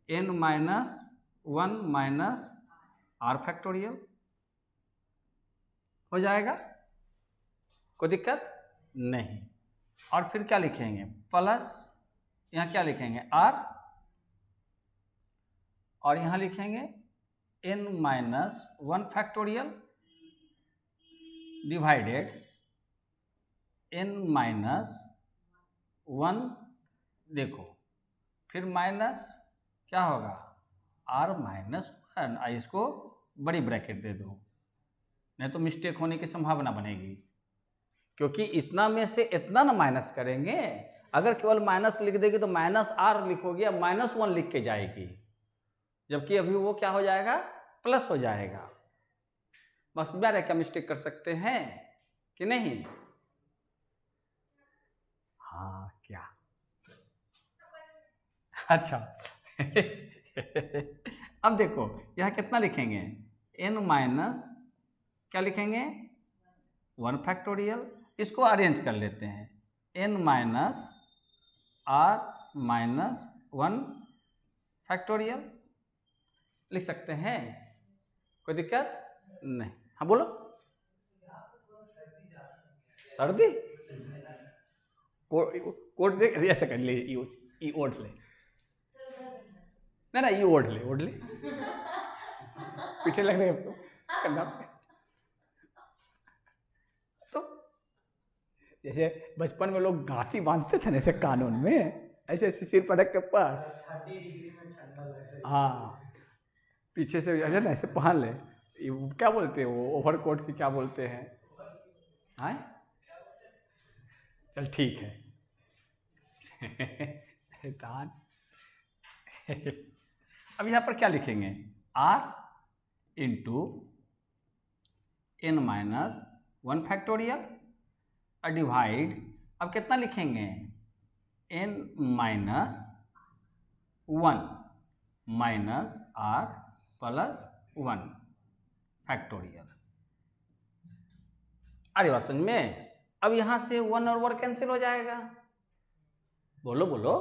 n minus 1 minus r factorial हो जाएगा, कोई दिक्कत नहीं। और फिर क्या लिखेंगे, प्लस यहाँ क्या लिखेंगे r, और यहाँ लिखेंगे n minus 1 factorial divided n minus 1, देखो फिर माइनस क्या होगा r माइनस 1, इसको बड़ी ब्रैकेट दे दो, नहीं तो मिस्टेक होने की संभावना बनेगी, क्योंकि इतना में से इतना ना माइनस करेंगे। अगर केवल माइनस लिख देगी तो माइनस r लिखोगे या माइनस 1 लिख के जाएगी, जबकि अभी वो क्या हो जाएगा, प्लस हो जाएगा। बस बार है, क्या मिस्टेक कर सकते हैं कि नहीं? हाँ क्या, अच्छा अब देखो यहाँ कितना लिखेंगे, n माइनस क्या लिखेंगे 1 फैक्टोरियल, इसको अरेंज कर लेते हैं, n minus r minus 1 factorial लिख सकते हैं, कोई दिक्कत नहीं। हाँ बोलो, सर्दी कोट दे ऐसा कर ले, ई ओढ़ ले, ना ये ओढ़ ले पीछे लग रहे हैं कंधा पे। तो जैसे बचपन में लोग गांठी बांधते थे ना ऐसे कानून में, ऐसे ऐसे सिर पटक के पास, 30 डिग्री में ठंडा लग रहा है। हाँ पीछे से ऐसे ना ऐसे पहन ले, क्या बोलते हैं वो ओवर कोट की क्या बोलते हैं, हाँ चल ठीक है शैतान। अब यहाँ पर क्या लिखेंगे, r into n minus 1 factorial और डिवाइड, अब कितना लिखेंगे n minus 1 minus r plus 1 factorial. अरे बात समझ में, अब यहां से 1 और 1 कैंसिल हो जाएगा, बोलो बोलो।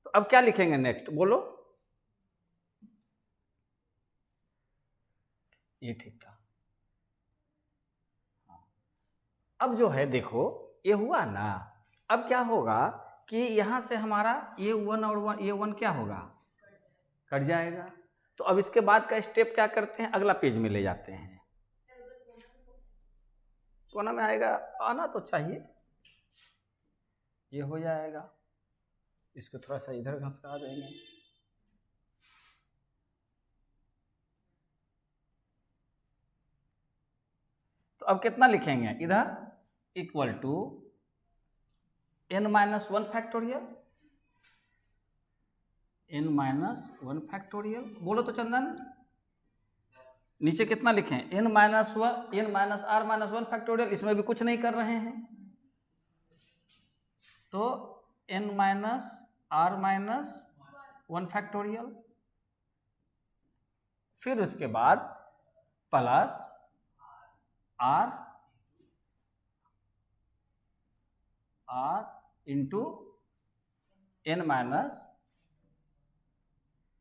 तो अब क्या लिखेंगे नेक्स्ट, बोलो। ये ठीक था। अब जो है देखो ये हुआ ना, अब क्या होगा कि यहां से हमारा ये 1 और 1, ये 1 क्या होगा, कट जाएगा। तो अब इसके बाद का स्टेप क्या करते हैं, अगला पेज में ले जाते हैं, कोना में आएगा, आना तो चाहिए, ये हो जाएगा, इसको थोड़ा सा इधर घसका देंगे, तो अब कितना लिखेंगे इधर, equal to n minus 1 factorial, n minus 1 factorial, बोलो तो चंदन। नीचे कितना लिखें, n minus r minus 1 factorial, इसमें भी कुछ नहीं कर रहे हैं, तो n minus r minus 1 factorial, फिर उसके बाद plus r into n minus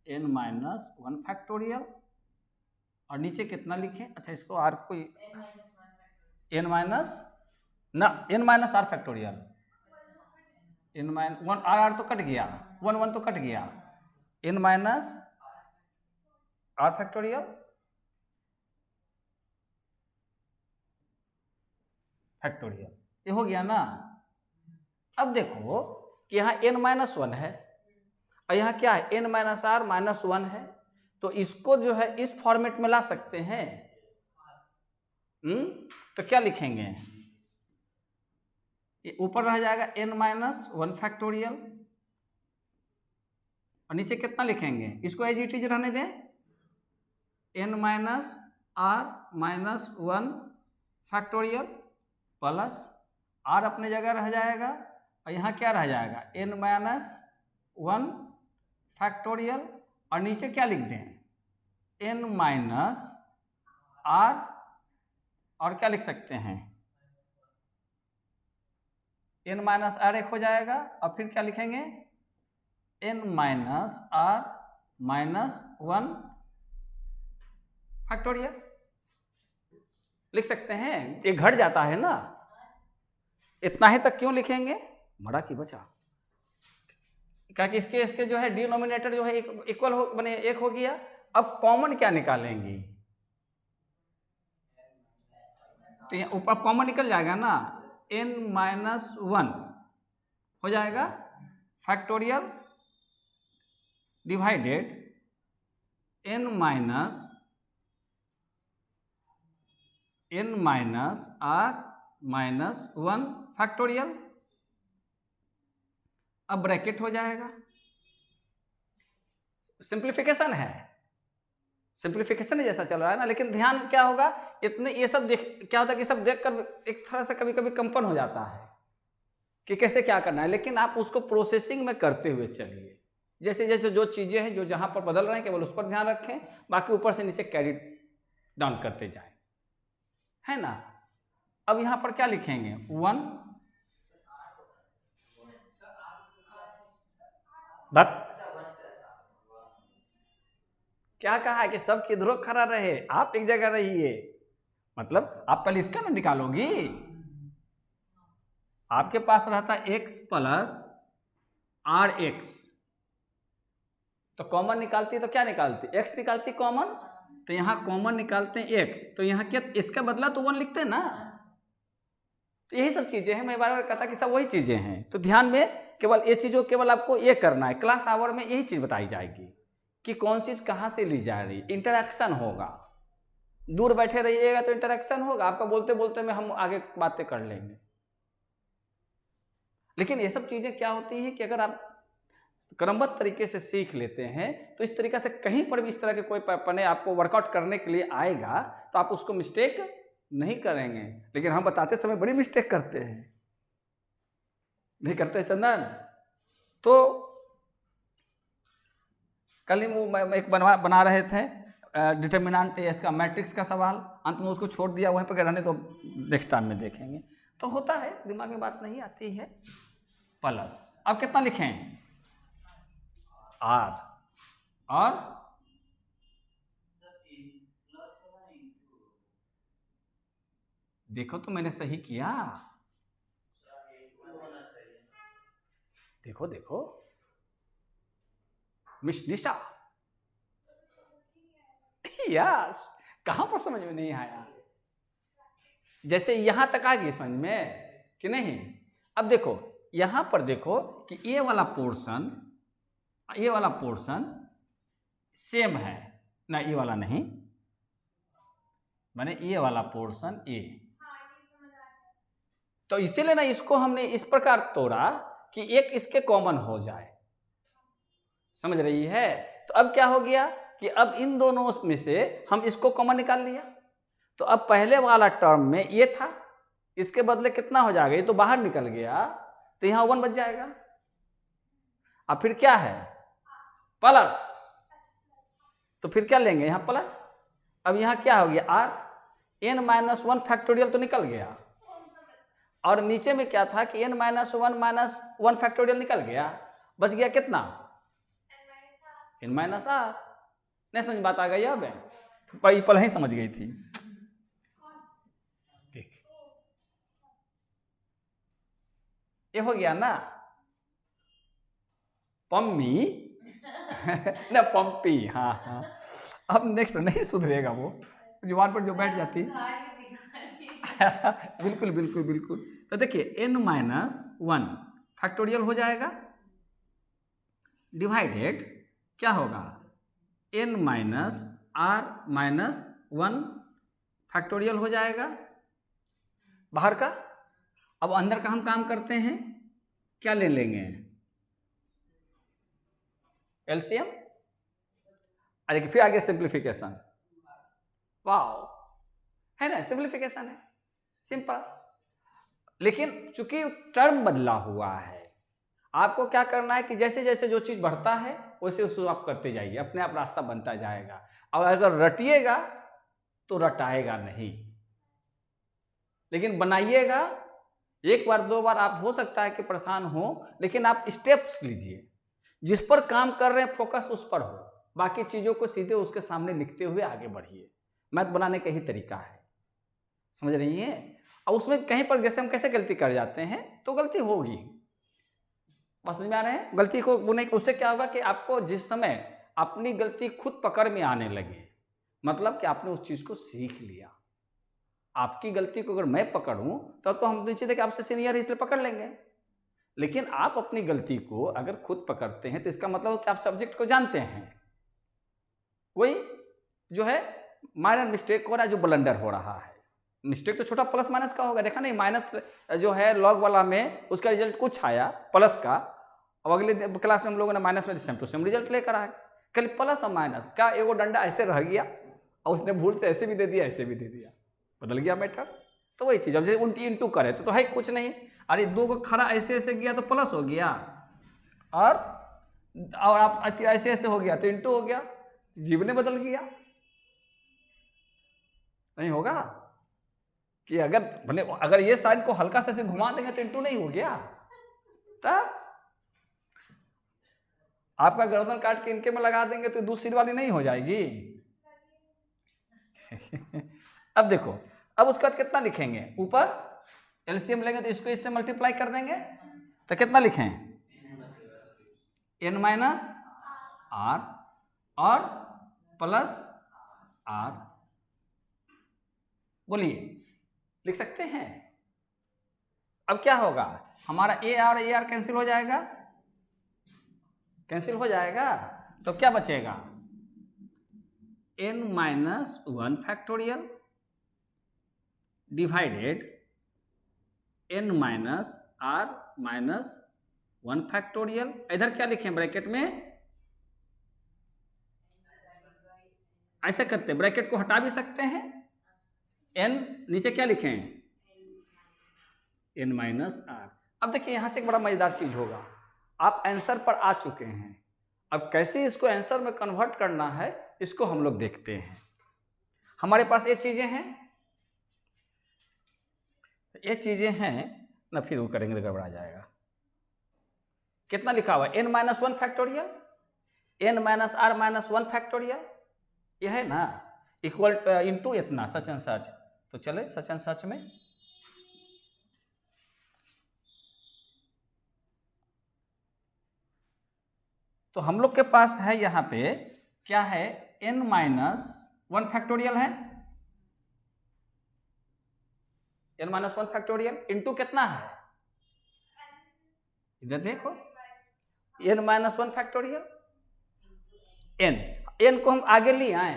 1 factorial, और नीचे कितना लिखें, अच्छा इसको r को n minus r factorial, n minus 1 r तो कट गया, 1 तो कट गया, n माइनस r फैक्टोरियल ये हो गया ना। अब देखो कि यहाँ n माइनस 1 है और यहाँ क्या है, n माइनस r माइनस 1 है, तो इसको जो है इस फॉर्मेट में ला सकते हैं। तो क्या लिखेंगे, ये ऊपर रह जाएगा n माइनस 1 फैक्टोरियल, और नीचे कितना लिखेंगे, इसको एज इट इज रहने दें, n minus r minus 1 factorial plus r अपने जगह रह जाएगा, और यहाँ क्या रह जाएगा, n माइनस 1 फैक्टोरियल, और नीचे क्या लिख दें, n माइनस r, और क्या लिख सकते हैं, n माइनस आर एक हो जाएगा, और फिर क्या लिखेंगे, n minus R minus 1 factorial लिख सकते हैं। ये घट जाता है ना, इतना ही तक क्यों लिखेंगे, बड़ा की बचा, क्या कि इसके जो है डिनोमिनेटर जो है इक्वल हो बने एक हो गया। अब कॉमन क्या निकालेंगे, तो यहाँ ऊपर कॉमन निकल जाएगा ना, n माइनस 1 हो जाएगा factorial divided n minus R minus 1 factorial. अब ब्रैकेट हो जाएगा, सिंप्लीफिकेशन है, सिंप्लीफिकेशन जैसा चल रहा है ना, लेकिन ध्यान क्या होगा, इतने ये सब क्या होता है कि सब देखकर एक तरह से कभी कभी कंपन हो जाता है कि कैसे क्या करना है, लेकिन आप उसको प्रोसेसिंग में करते हुए चलिए। जैसे जैसे जो चीजें हैं जो जहां पर बदल रहे हैं केवल उस पर ध्यान रखें, बाकी ऊपर से नीचे कैरी डाउन करते जाएं, है ना। अब यहां पर क्या लिखेंगे, 1 क्या कहा है कि सब किधरों खड़ा रहे, आप एक जगह रहिए, मतलब आप पहले इसका ना निकालोगी, आपके पास रहता x प्लस आर एक्स, तो कॉमन निकालती तो क्या निकालती, x निकालती कॉमन, तो यहाँ कॉमन निकालते हैं x, तो यहाँ क्या इसका बदला तो 1 लिखते हैं ना। तो यही सब चीजें हैं, मैं बार बार कहता कि सब वही चीजें हैं, तो ध्यान में केवल ये चीजों केवल आपको ये करना है। क्लास आवर में यही चीज बताई जाएगी कि कौन चीज कहाँ से ली जा रही, इंटरेक्शन होगा, दूर बैठे रहिएगा तो इंटरेक्शन होगा, आपका बोलते बोलते में हम आगे बातें कर लेंगे। लेकिन ये सब चीजें क्या होती है कि अगर आप क्रमबद्ध तरीके से सीख लेते हैं तो इस तरीके से कहीं पर भी इस तरह के कोई पन्ने आपको वर्कआउट करने के लिए आएगा तो आप उसको मिस्टेक नहीं करेंगे। लेकिन हम बताते समय बड़ी मिस्टेक करते हैं, नहीं करते चंदन। तो कल ही वो एक बना रहे थे डिटर्मिनेंट इसका मैट्रिक्स का सवाल, अंत में उसको छोड़ दिया वहीं पर, रहने तो नेक्स्ट टाइम में देखेंगे। तो होता है, दिमाग में बात नहीं आती है। प्लस अब कितना लिखें, आर, और देखो तो मैंने सही किया, देखो देखो मिस निशा, यस, कहां पर समझ में नहीं आया, जैसे यहां तक आ गई समझ में कि नहीं। अब देखो यहां पर देखो कि ये वाला पोर्शन सेम है ना, ये वाला नहीं, माने ये वाला पोर्शन ए, तो इसीलिए ना इसको हमने इस प्रकार तोड़ा कि एक इसके कॉमन हो जाए, समझ रही है। तो अब क्या हो गया कि अब इन दोनों में से हम इसको कॉमन निकाल लिया, तो अब पहले वाला टर्म में ये था, इसके बदले कितना हो जाएगा, ये तो बाहर निकल गया, तो यहां 1 बच जाएगा। अब फिर क्या है, प्लस, तो फिर क्या लेंगे यहाँ प्लस। अब यहाँ क्या हो गया, आर n माइनस 1 फैक्टोरियल तो निकल गया, और नीचे में क्या था कि n माइनस 1 फैक्टोरियल निकल गया, बच गया कितना, n माइनस आर। नहीं समझ बात आ गई, अब पहले ही समझ गई थी। देख ये हो गया ना, पम्मी ना पंपी, हाँ हाँ, अब नेक्स्ट नहीं सुधरेगा वो, जुबान पर जो बैठ जाती बिल्कुल बिल्कुल बिल्कुल। तो देखिए n माइनस 1 फैक्टोरियल हो जाएगा, डिवाइडेड क्या होगा, n minus R minus 1 factorial हो जाएगा बाहर का। अब अंदर का हम काम करते हैं, क्या ले लेंगे, एलसीएम, अरे फिर आगे सिंप्लीफिकेशन, वाओ, है ना, सिंप्लीफिकेशन है सिंपल। लेकिन चूंकि टर्म बदला हुआ है, आपको क्या करना है कि जैसे जैसे जो चीज बढ़ता है वैसे उसको आप करते जाइए, अपने आप रास्ता बनता जाएगा। और अगर रटिएगा तो रटाएगा नहीं, लेकिन बनाइएगा एक बार दो बार आप हो सकता है कि परेशान हो, लेकिन आप स्टेप्स लीजिए, जिस पर काम कर रहे हैं फोकस उस पर हो, बाकी चीज़ों को सीधे उसके सामने लिखते हुए आगे बढ़िए। मैथ बनाने का ही तरीका है, समझ रही हैं? और उसमें कहीं पर जैसे हम कैसे गलती कर जाते हैं तो गलती होगी, बात समझ में आ रहे हैं? गलती को वो नहीं, उससे क्या होगा कि आपको जिस समय अपनी गलती खुद पकड़ में आने लगे, मतलब कि आपने उस चीज़ को सीख लिया। आपकी गलती को अगर मैं पकड़ूं तब तो हम नीचे देखिए आपसे सीनियर है इसलिए पकड़ लेंगे, लेकिन आप अपनी गलती को अगर खुद पकड़ते हैं तो इसका मतलब है कि आप सब्जेक्ट को जानते हैं। कोई जो है माइनर मिस्टेक हो रहा है, जो ब्लंडर हो रहा है, मिस्टेक तो छोटा प्लस माइनस का होगा, देखा नहीं माइनस जो है लॉग वाला में उसका रिजल्ट कुछ आया प्लस का, और अगले क्लास में हम लोगों ने माइनस में सेम टू सेम रिजल्ट लेकर आए। कल प्लस और माइनस का एगो डंडा ऐसे रह गया और उसने भूल से ऐसे भी दे दिया ऐसे भी दे दिया, बदल गया मैटर। तो वही चीज़, अब जैसे उल्टी इंटू करे तो है कुछ नहीं, अरे दो को खड़ा ऐसे ऐसे गया तो प्लस हो गया, और आप ऐसे ऐसे हो गया तो इंटू हो गया, जीवने बदल गया। नहीं होगा कि अगर भले अगर ये साइन को हल्का से घुमा देंगे तो इंटू नहीं हो गया, तब आपका गर्दन काट के इनके में लगा देंगे तो दूसरी वाली नहीं हो जाएगी। अब देखो, अब उसके बाद कितना लिखेंगे, ऊपर एलसीएम लेंगे तो इसको इससे मल्टीप्लाई कर देंगे तो कितना लिखें, n माइनस आर और प्लस आर, बोलिए लिख सकते हैं। अब क्या होगा, हमारा ए और ए आर कैंसिल हो जाएगा, कैंसिल हो जाएगा, तो क्या बचेगा, n minus 1 factorial divided n minus r minus 1 factorial. इधर क्या लिखें ब्रैकेट में, ऐसे करते ब्रैकेट को हटा भी सकते हैं, n नीचे क्या लिखें, n माइनस r। अब देखिए यहां से एक बड़ा मजेदार चीज होगा, आप आंसर पर आ चुके हैं, अब कैसे इसको आंसर में कन्वर्ट करना है इसको हम लोग देखते हैं। हमारे पास ये चीजें हैं, ये चीजें हैं ना, फिर वो करेंगे तो गड़बड़ा जाएगा। कितना लिखा हुआ है, n minus 1 factorial, n minus r minus 1 factorial, यह है ना, इक्वल इंटू इतना सच एंड सच। तो चले सच एंड सच में, तो हम लोग के पास है यहाँ पे क्या है, n माइनस 1 फैक्टोरियल है, n माइनस 1 फैक्टोरियल इंटू कितना है, इधर देखो n माइनस 1 फैक्टोरियल, n को हम आगे ले आए,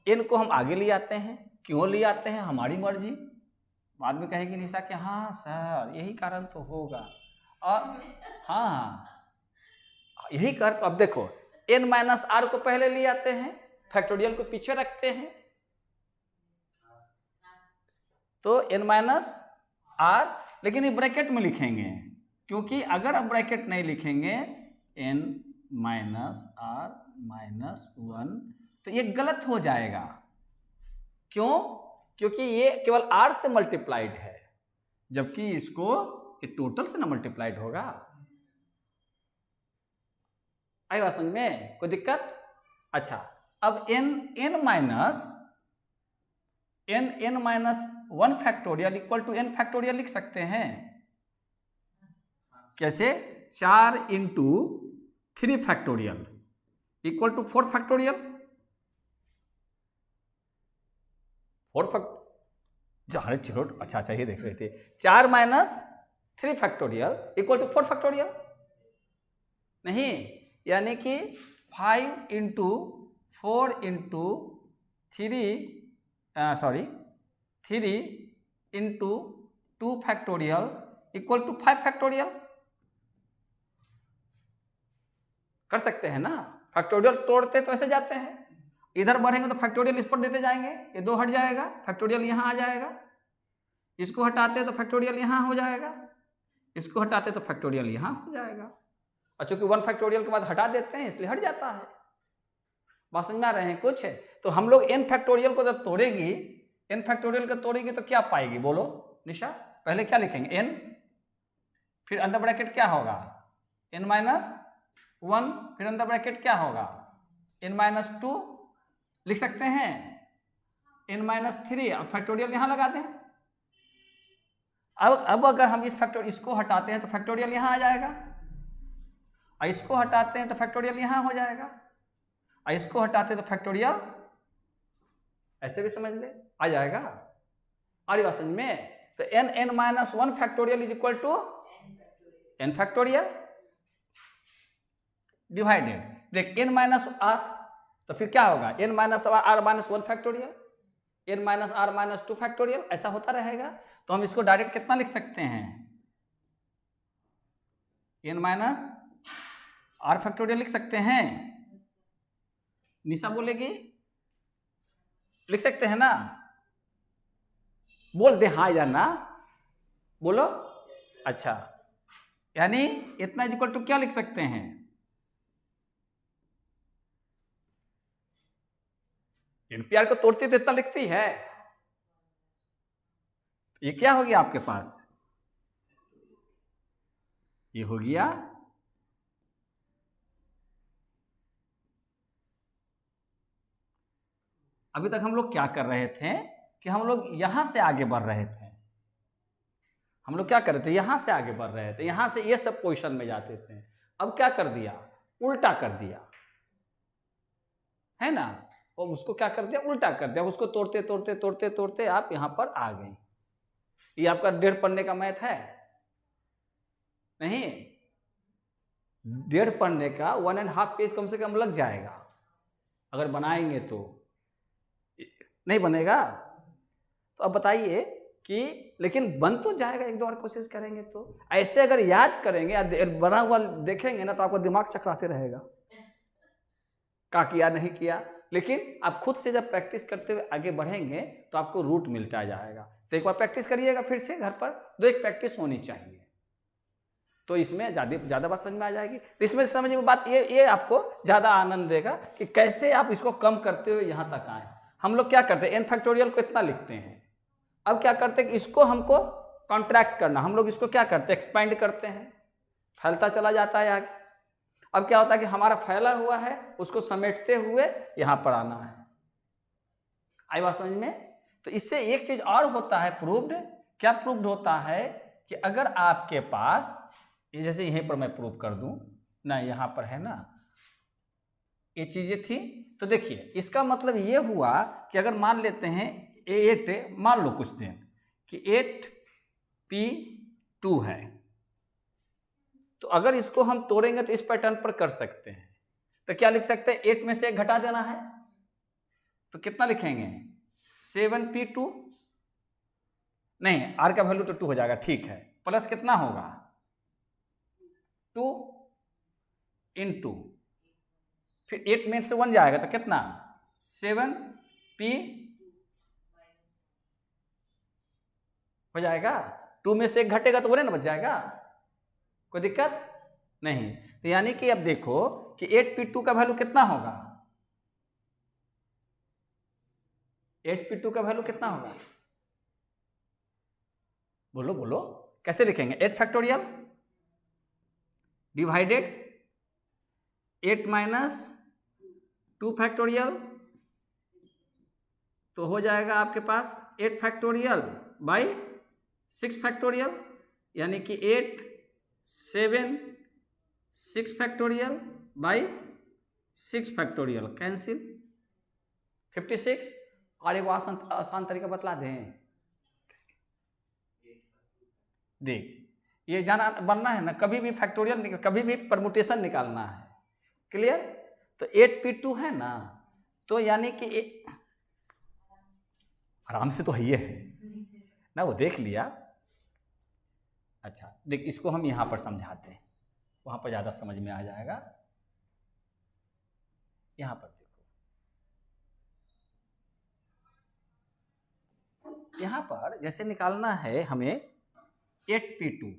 n को हम आगे ले आते हैं, क्यों ले आते हैं, हमारी मर्जी। बाद में कहेगी निशा कि हाँ सर यही कारण तो होगा, और हाँ यही कर। तो अब देखो n माइनस आर को पहले ले आते हैं, फैक्टोरियल को पीछे रखते हैं, तो n माइनस आर, लेकिन ये ब्रैकेट में लिखेंगे, क्योंकि अगर आप ब्रैकेट नहीं लिखेंगे n माइनस आर माइनस 1 तो ये गलत हो जाएगा। क्यों, क्योंकि ये केवल r से मल्टीप्लाइड है, जबकि इसको ये टोटल से ना मल्टीप्लाइड होगा। आई बात समझ में, कोई दिक्कत? अच्छा, अब n minus 1 factorial equal to n factorial लिख सकते हैं, कैसे, 4 into 3 factorial equal to 4 factorial, अच्छा ये देख रहे थे, 4 minus 3 factorial equal to 4 factorial, नहीं, यानी कि 5 into 4 into 3 into 2 factorial equal to 5 factorial. कर सकते हैं ना, फैक्टोरियल तोड़ते तो ऐसे जाते हैं, इधर बढ़ेंगे तो फैक्टोरियल इस पर देते जाएंगे, ये 2 हट जाएगा, फैक्टोरियल यहाँ आ जाएगा, इसको हटाते तो फैक्टोरियल यहाँ हो जाएगा, इसको हटाते तो फैक्टोरियल यहाँ हो जाएगा, और चूंकि 1 फैक्टोरियल के बाद हटा देते हैं इसलिए हट जाता है। बात समझ में आ रहे हैं कुछ? तो हम लोग n फैक्टोरियल को जब तोड़ेंगी n फैक्टोरियल का तोड़ेगी तो क्या पाएगी बोलो निशा? पहले क्या लिखेंगे n, फिर अंडर ब्रैकेट क्या होगा n माइनस 1, फिर अंडर ब्रैकेट क्या होगा n माइनस 2, लिख सकते हैं n माइनस 3, अब फैक्टोरियल यहां लगा दें। अब अगर हम इसको हटाते हैं तो फैक्टोरियल यहां आ जाएगा, और इसको हटाते हैं तो फैक्टोरियल यहां हो जाएगा, और इसको हटाते हैं तो फैक्टोरियल ऐसे भी समझ ले आ जाएगा। आ रही बात समझ में? तो n minus 1 factorial is equal to n factorial divided, देख n माइनस r, तो फिर क्या होगा n minus r minus 1 factorial, n minus r minus 2 factorial, ऐसा होता रहेगा। तो हम इसको डायरेक्ट कितना लिख सकते हैं n माइनस r फैक्टोरियल लिख सकते हैं। निशा बोलेगी लिख सकते हैं ना? बोल दे हाँ या ना, बोलो। अच्छा, यानी इतना इक्वल टू क्या लिख सकते हैं? एनपीआर को तोड़ती तो इतना लिखती है। ये क्या हो गया आपके पास? ये हो गया अभी तक हम लोग क्या कर रहे थे कि हम लोग यहां से आगे बढ़ रहे थे। हम लोग क्या कर रहे थे? यहां से आगे बढ़ रहे थे, यहां से ये सब पोजीशन में जाते थे। अब क्या कर दिया? उल्टा कर दिया, है ना? और उसको क्या कर दिया? उल्टा कर दिया। उसको तोड़ते तोड़ते तोड़ते तोड़ते आप यहां पर आ गए। ये आपका 1.5 पन्ने का मैथ है नहीं? 1.5 पन्ने का 1.5 पेज कम से कम लग जाएगा अगर बनाएंगे तो। नहीं बनेगा तो अब बताइए कि लेकिन बन तो जाएगा, एक दो बार कोशिश करेंगे तो। ऐसे अगर याद करेंगे या बना हुआ देखेंगे ना तो आपको दिमाग चकराते रहेगा, क्या किया नहीं किया। लेकिन आप खुद से जब प्रैक्टिस करते हुए आगे बढ़ेंगे तो आपको रूट मिलता जाएगा। तो एक बार प्रैक्टिस करिएगा फिर से घर पर, तो एक प्रैक्टिस होनी चाहिए, तो इसमें ज़्यादा बात समझ में आ जाएगी। तो इसमें समझ में बात ये आपको ज़्यादा आनंद देगा कि कैसे आप इसको कम करते हुए यहाँ तक आए। हम लोग क्या करते हैं? n फैक्टोरियल को इतना लिखते हैं। अब क्या करते हैं कि इसको हमको कॉन्ट्रैक्ट करना, हम लोग इसको क्या करते हैं? एक्सपेंड करते हैं, फैलता चला जाता है आगे। अब क्या होता है कि हमारा फैला हुआ है, उसको समेटते हुए यहाँ पर आना है। आई बात समझ में? तो इससे एक चीज और होता है प्रूव्ड। क्या प्रूव्ड होता है कि अगर आपके पास ये, जैसे यहीं पर मैं प्रूव कर दूं ना, यहाँ पर है ना ये चीजें थी, तो देखिए इसका मतलब ये हुआ कि अगर मान लेते हैं 8, मान लो कुछ दिन कि 8p2 है, तो अगर इसको हम तोड़ेंगे तो इस पैटर्न पर कर सकते हैं। तो क्या लिख सकते हैं? 8 में से 1 घटा देना है, तो कितना लिखेंगे? 7p2, नहीं r का वैल्यू तो 2 हो जाएगा, ठीक है। प्लस कितना होगा? 2 इंटू, फिर 8 में से 1 जाएगा तो कितना? 7p हो जाएगा। 2 में से 1 घटेगा तो 1 ना बच जाएगा, कोई दिक्कत नहीं। तो यानी कि अब देखो कि 8p2 का वैल्यू कितना होगा? 8p2 का वैल्यू कितना होगा? बोलो बोलो, कैसे लिखेंगे? 8 फैक्टोरियल डिवाइडेड 8 माइनस 2 फैक्टोरियल, तो हो जाएगा आपके पास 8 फैक्टोरियल बाई 6 फैक्टोरियल, यानी कि 8 7 6 फैक्टोरियल बाई 6 फैक्टोरियल, कैंसिल 56। और एक आसान तरीका बतला दें, देख ये जाना बनना है ना, कभी भी फैक्टोरियल, कभी भी परमुटेशन निकालना है, क्लियर? तो 8p2 है ना, तो यानी कि आराम से तो है ये है ना, वो देख लिया। अच्छा देख, इसको हम यहाँ पर समझाते हैं, वहाँ पर ज़्यादा समझ में आ जाएगा। यहाँ पर देखो, यहाँ पर जैसे निकालना है हमें 8p2,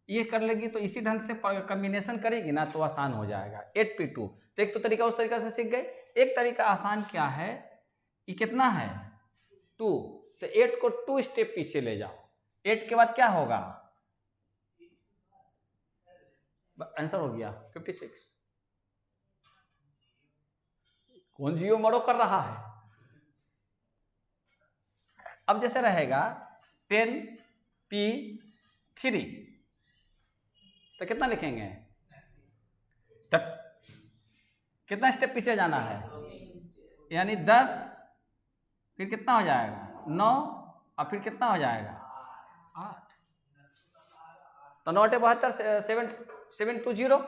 ये कर लेगी तो इसी ढंग से कॉम्बिनेशन करेगी ना तो आसान हो जाएगा। 8p2, तो एक तो तरीका उस तरीका से सीख गए। एक तरीका आसान क्या है, ये कितना है? 2, तो 8 को 2 स्टेप पीछे ले जाओ। 8 के बाद क्या होगा? आंसर हो गया 56। कौन जियो मरो कर रहा है? अब जैसे रहेगा 10p3, तो कितना लिखेंगे? तब कितना स्टेप पीछे जाना है? यानी 10, फिर कितना हो जाएगा? 9, और फिर कितना हो जाएगा? 8। तो 9 × 72, 720,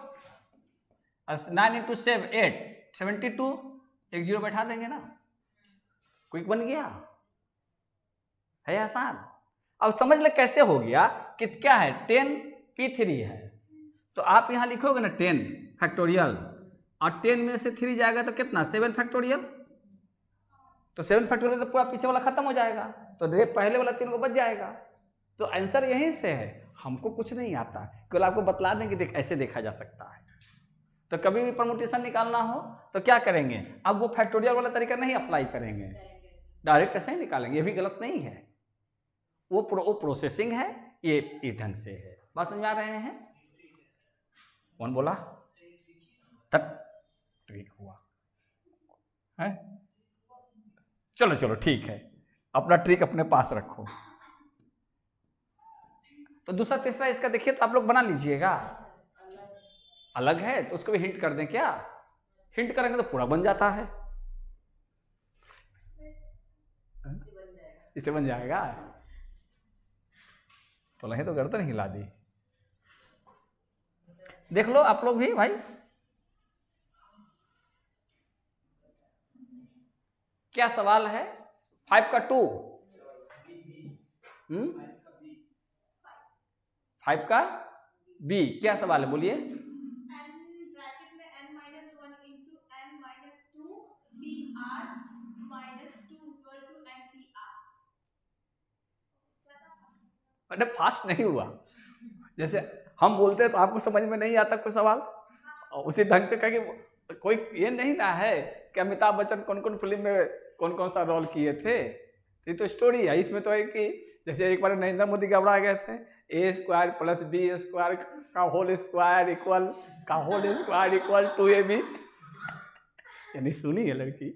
9 × 7 8, 72, एक जीरो बैठा देंगे ना, क्विक बन गया है, आसान। अब समझ ले कैसे हो गया कि क्या है, 10p3 है, तो आप यहां लिखोगे ना 10 फैक्टोरियल, और 10 में से 3 जाएगा तो कितना? 7 फैक्टोरियल। तो 7 फैक्टोरियल तो पूरा पीछे वाला खत्म हो जाएगा, तो पहले वाला 3 को बच जाएगा। तो आंसर यहीं से है। हमको कुछ नहीं आता, केवल आपको बतला दें कि ऐसे देखा जा सकता है। तो कभी भी परमुटेशन निकालना हो तो क्या करेंगे? अब वो फैक्टोरियल वाला तरीका नहीं अप्लाई करेंगे, डायरेक्ट ऐसे ही निकालेंगे। ये भी गलत नहीं है, वो प्रोसेसिंग है, ये इस ढंग से है। बात समझ आ रहे हैं? कौन बोला? तब ठीक हुआ है? चलो चलो ठीक है, अपना ट्रिक अपने पास रखो। तो दूसरा तीसरा इसका देखिए, तो आप लोग बना लीजिएगा। अलग है तो उसको भी हिंट कर दें क्या? हिंट करेंगे तो पूरा बन जाता है, इसे बन जाएगा। तो नहीं तो गर्दन हिला दी। देख लो आप लोग भी भाई, क्या सवाल है? 5 का 2, 5 का b, क्या सवाल है बोलिए? अरे फास्ट नहीं हुआ, जैसे हम बोलते हैं तो आपको समझ में नहीं आता कोई सवाल, उसी ढंग से कहेंगे। कोई ये नहीं ना है कि अमिताभ बच्चन कौन कौन फिल्म में कौन कौन सा रोल किए थे, ये तो स्टोरी है। इसमें तो है कि जैसे एक बार नरेंद्र मोदी घबरा गए थे, a² + b² का होल स्क्वायर इक्वल 2ab। यानी सुनी है लड़की,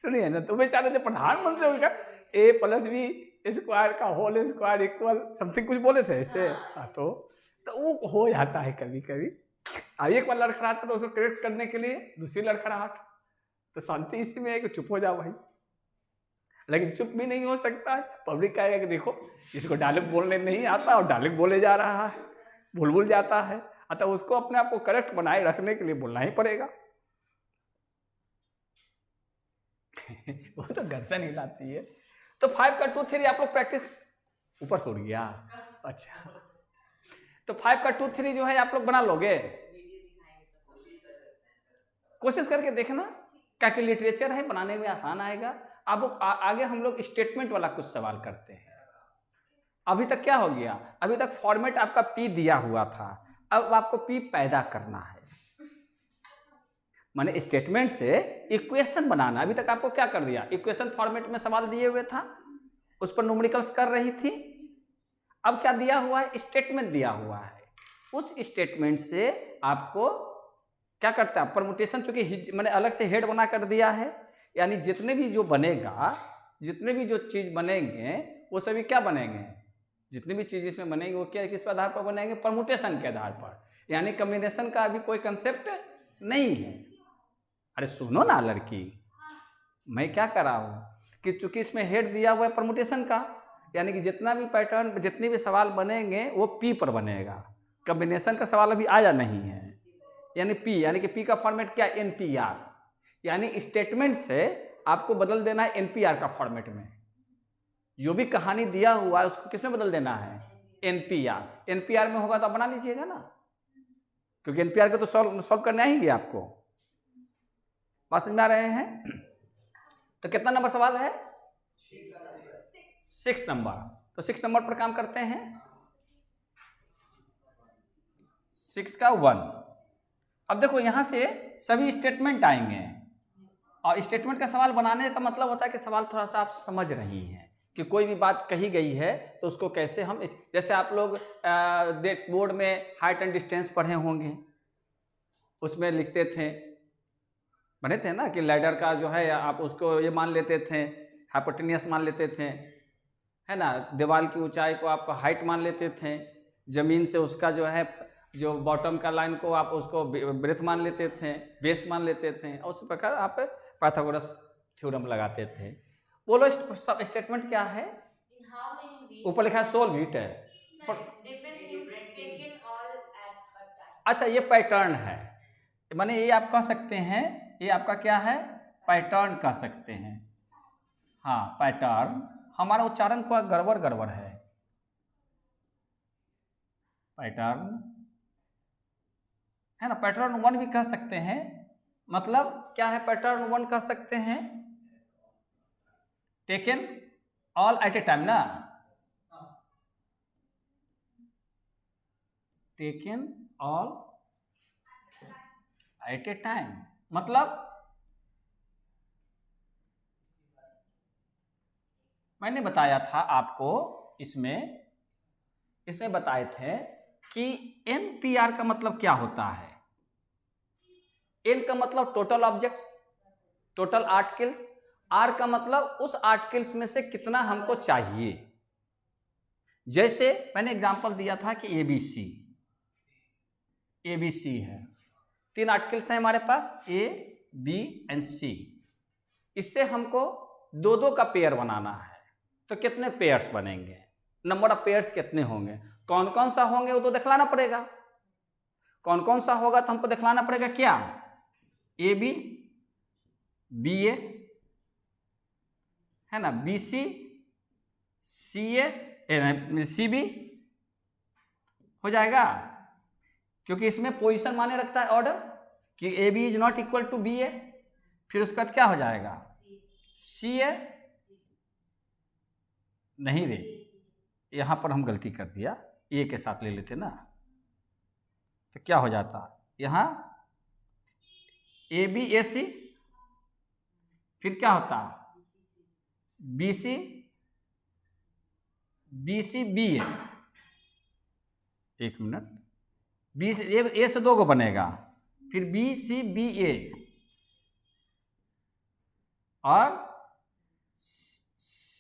सुनी है ना, तो बेचारे थे प्रधानमंत्री हो गया, a + b² का होल स्क्वायर इक्वल समथिंग कुछ बोले थे ऐसे। तो वो हो जाता है कभी कभी। एक बार लड़खड़ाता है तो उसको करेक्ट करने के लिए दूसरी लड़खड़ाहट, तो शांति इसी में है कि चुप हो जाओ भाई। लेकिन चुप भी नहीं हो सकता है, पब्लिक कहेगा कि देखो इसको डायलॉग बोलने नहीं आता और डायलॉग बोले जा रहा है, भूल जाता है। अतः उसको अपने आप को करेक्ट बनाए रखने के लिए बोलना ही पड़ेगा। वो तो गर्दन हिलाती है। तो 5 का 2 3 आप लोग प्रैक्टिस, ऊपर से उड़ गया। अच्छा, तो 5 का 2 3 जो है आप लोग बना लोगे, कोशिश करके देखना, क्या कि लिटरेचर है, बनाने में आसान आएगा। अब आगे हम लोग स्टेटमेंट वाला कुछ सवाल करते हैं। अभी तक क्या हो गया? अभी तक फॉर्मेट आपका पी दिया हुआ था, अब आपको पी पैदा करना है, माने स्टेटमेंट से इक्वेशन बनाना। अभी तक आपको क्या कर दिया? इक्वेशन फॉर्मेट में सवाल दिए हुए था, उस पर न्यूमेरिकल्स कर रही थी। अब क्या दिया हुआ है? स्टेटमेंट दिया हुआ है। उस स्टेटमेंट से आपको क्या करता है? परमुटेशन, चूंकि मैंने अलग से हेड बना कर दिया है, यानी जितने भी जो बनेगा, जितने भी जो चीज बनेंगे वो सभी क्या बनेंगे? जितनी भी चीज इसमें बनेंगे वो क्या, किस आधार पर बनेंगे? परमुटेशन के आधार पर, यानी कम्बिनेशन का अभी कोई कंसेप्ट नहीं है। अरे सुनो ना लड़की, मैं क्या कर रहा हूँ कि चूंकि इसमें हेड दिया हुआ है परमुटेशन का, यानी कि जितना भी पैटर्न, जितने भी सवाल बनेंगे वो पी पर बनेगा। कम्बिनेशन का सवाल अभी आया नहीं है, यानी पी, यानी कि पी का फॉर्मेट क्या? NPR, यानी स्टेटमेंट से आपको बदल देना है NPR का फॉर्मेट में। जो भी कहानी दिया हुआ है उसको किस में बदल देना है? NPR। NPR में होगा तो आप बना लीजिएगा ना, क्योंकि NPR को तो सॉल्व करने आएंगे आपको। बात समझ में आ रहे हैं? तो कितना नंबर सवाल है? 6 नंबर। तो 6 नंबर पर काम करते हैं। 6 का 1। अब देखो यहां से सभी स्टेटमेंट आएंगे, और स्टेटमेंट का सवाल बनाने का मतलब होता है कि सवाल थोड़ा सा आप समझ रही हैं कि कोई भी बात कही गई है तो उसको कैसे हम, जैसे आप लोग बोर्ड में हाइट एंड डिस्टेंस पढ़े होंगे, उसमें लिखते थे, बने थे ना कि लैडर का जो है आप उसको ये मान लेते थे, हाइपोटेनियस मान लेते थे, है ना, दीवार की ऊंचाई को आप हाइट मान लेते थे, ज़मीन से उसका जो है जो बॉटम का लाइन को आप उसको ब्रेथ मान लेते थे, बेस मान लेते थे, और उस प्रकार आप पाइथागोरस थ्योरम लगाते थे। बोलो स्टेटमेंट क्या है? In how many ways? ऊपर लिखा है सोल्व इट है। Different things taken all at a time. अच्छा, ये पैटर्न है, माने ये आप कह सकते हैं, ये आपका क्या है? पैटर्न कह सकते हैं। हाँ, पैटर्न। हमारा उच्चारण को गड़बड़ है। पैटर्न है ना, पैटर्न 1 भी कह सकते हैं। मतलब क्या है पैटर्न 1 कह सकते हैं? Taken all at a time ना, taken all at a time, मतलब मैंने बताया था आपको, इसमें बताए थे कि NPR का मतलब क्या होता है। N का मतलब total objects, total articles, R का मतलब उस आर्टिकल्स में से कितना हमको चाहिए। जैसे मैंने एग्जांपल दिया था कि ABC है, 3 आर्टिकल्स हैं हमारे पास, A, B एंड C। इससे हमको 2-2 का पेयर बनाना है, तो कितने पेयर्स बनेंगे, नंबर ऑफ पेयर्स कितने होंगे, कौन कौन सा होंगे वो तो दिखलाना पड़ेगा। कौन कौन सा होगा तो हमको दिखलाना पड़ेगा क्या, AB, BA है ना, BC, CA, CB हो जाएगा, क्योंकि इसमें पोजीशन माने रखता है ऑर्डर कि AB is not equal to BA। फिर उसके बाद क्या हो जाएगा, CA नहीं रे, यहाँ पर हम गलती कर दिया, A के साथ ले लेते ना, तो क्या हो जाता, यहाँ AB AC, फिर क्या होता BC BA, एक मिनट, A से 2 को बनेगा, फिर BC BA और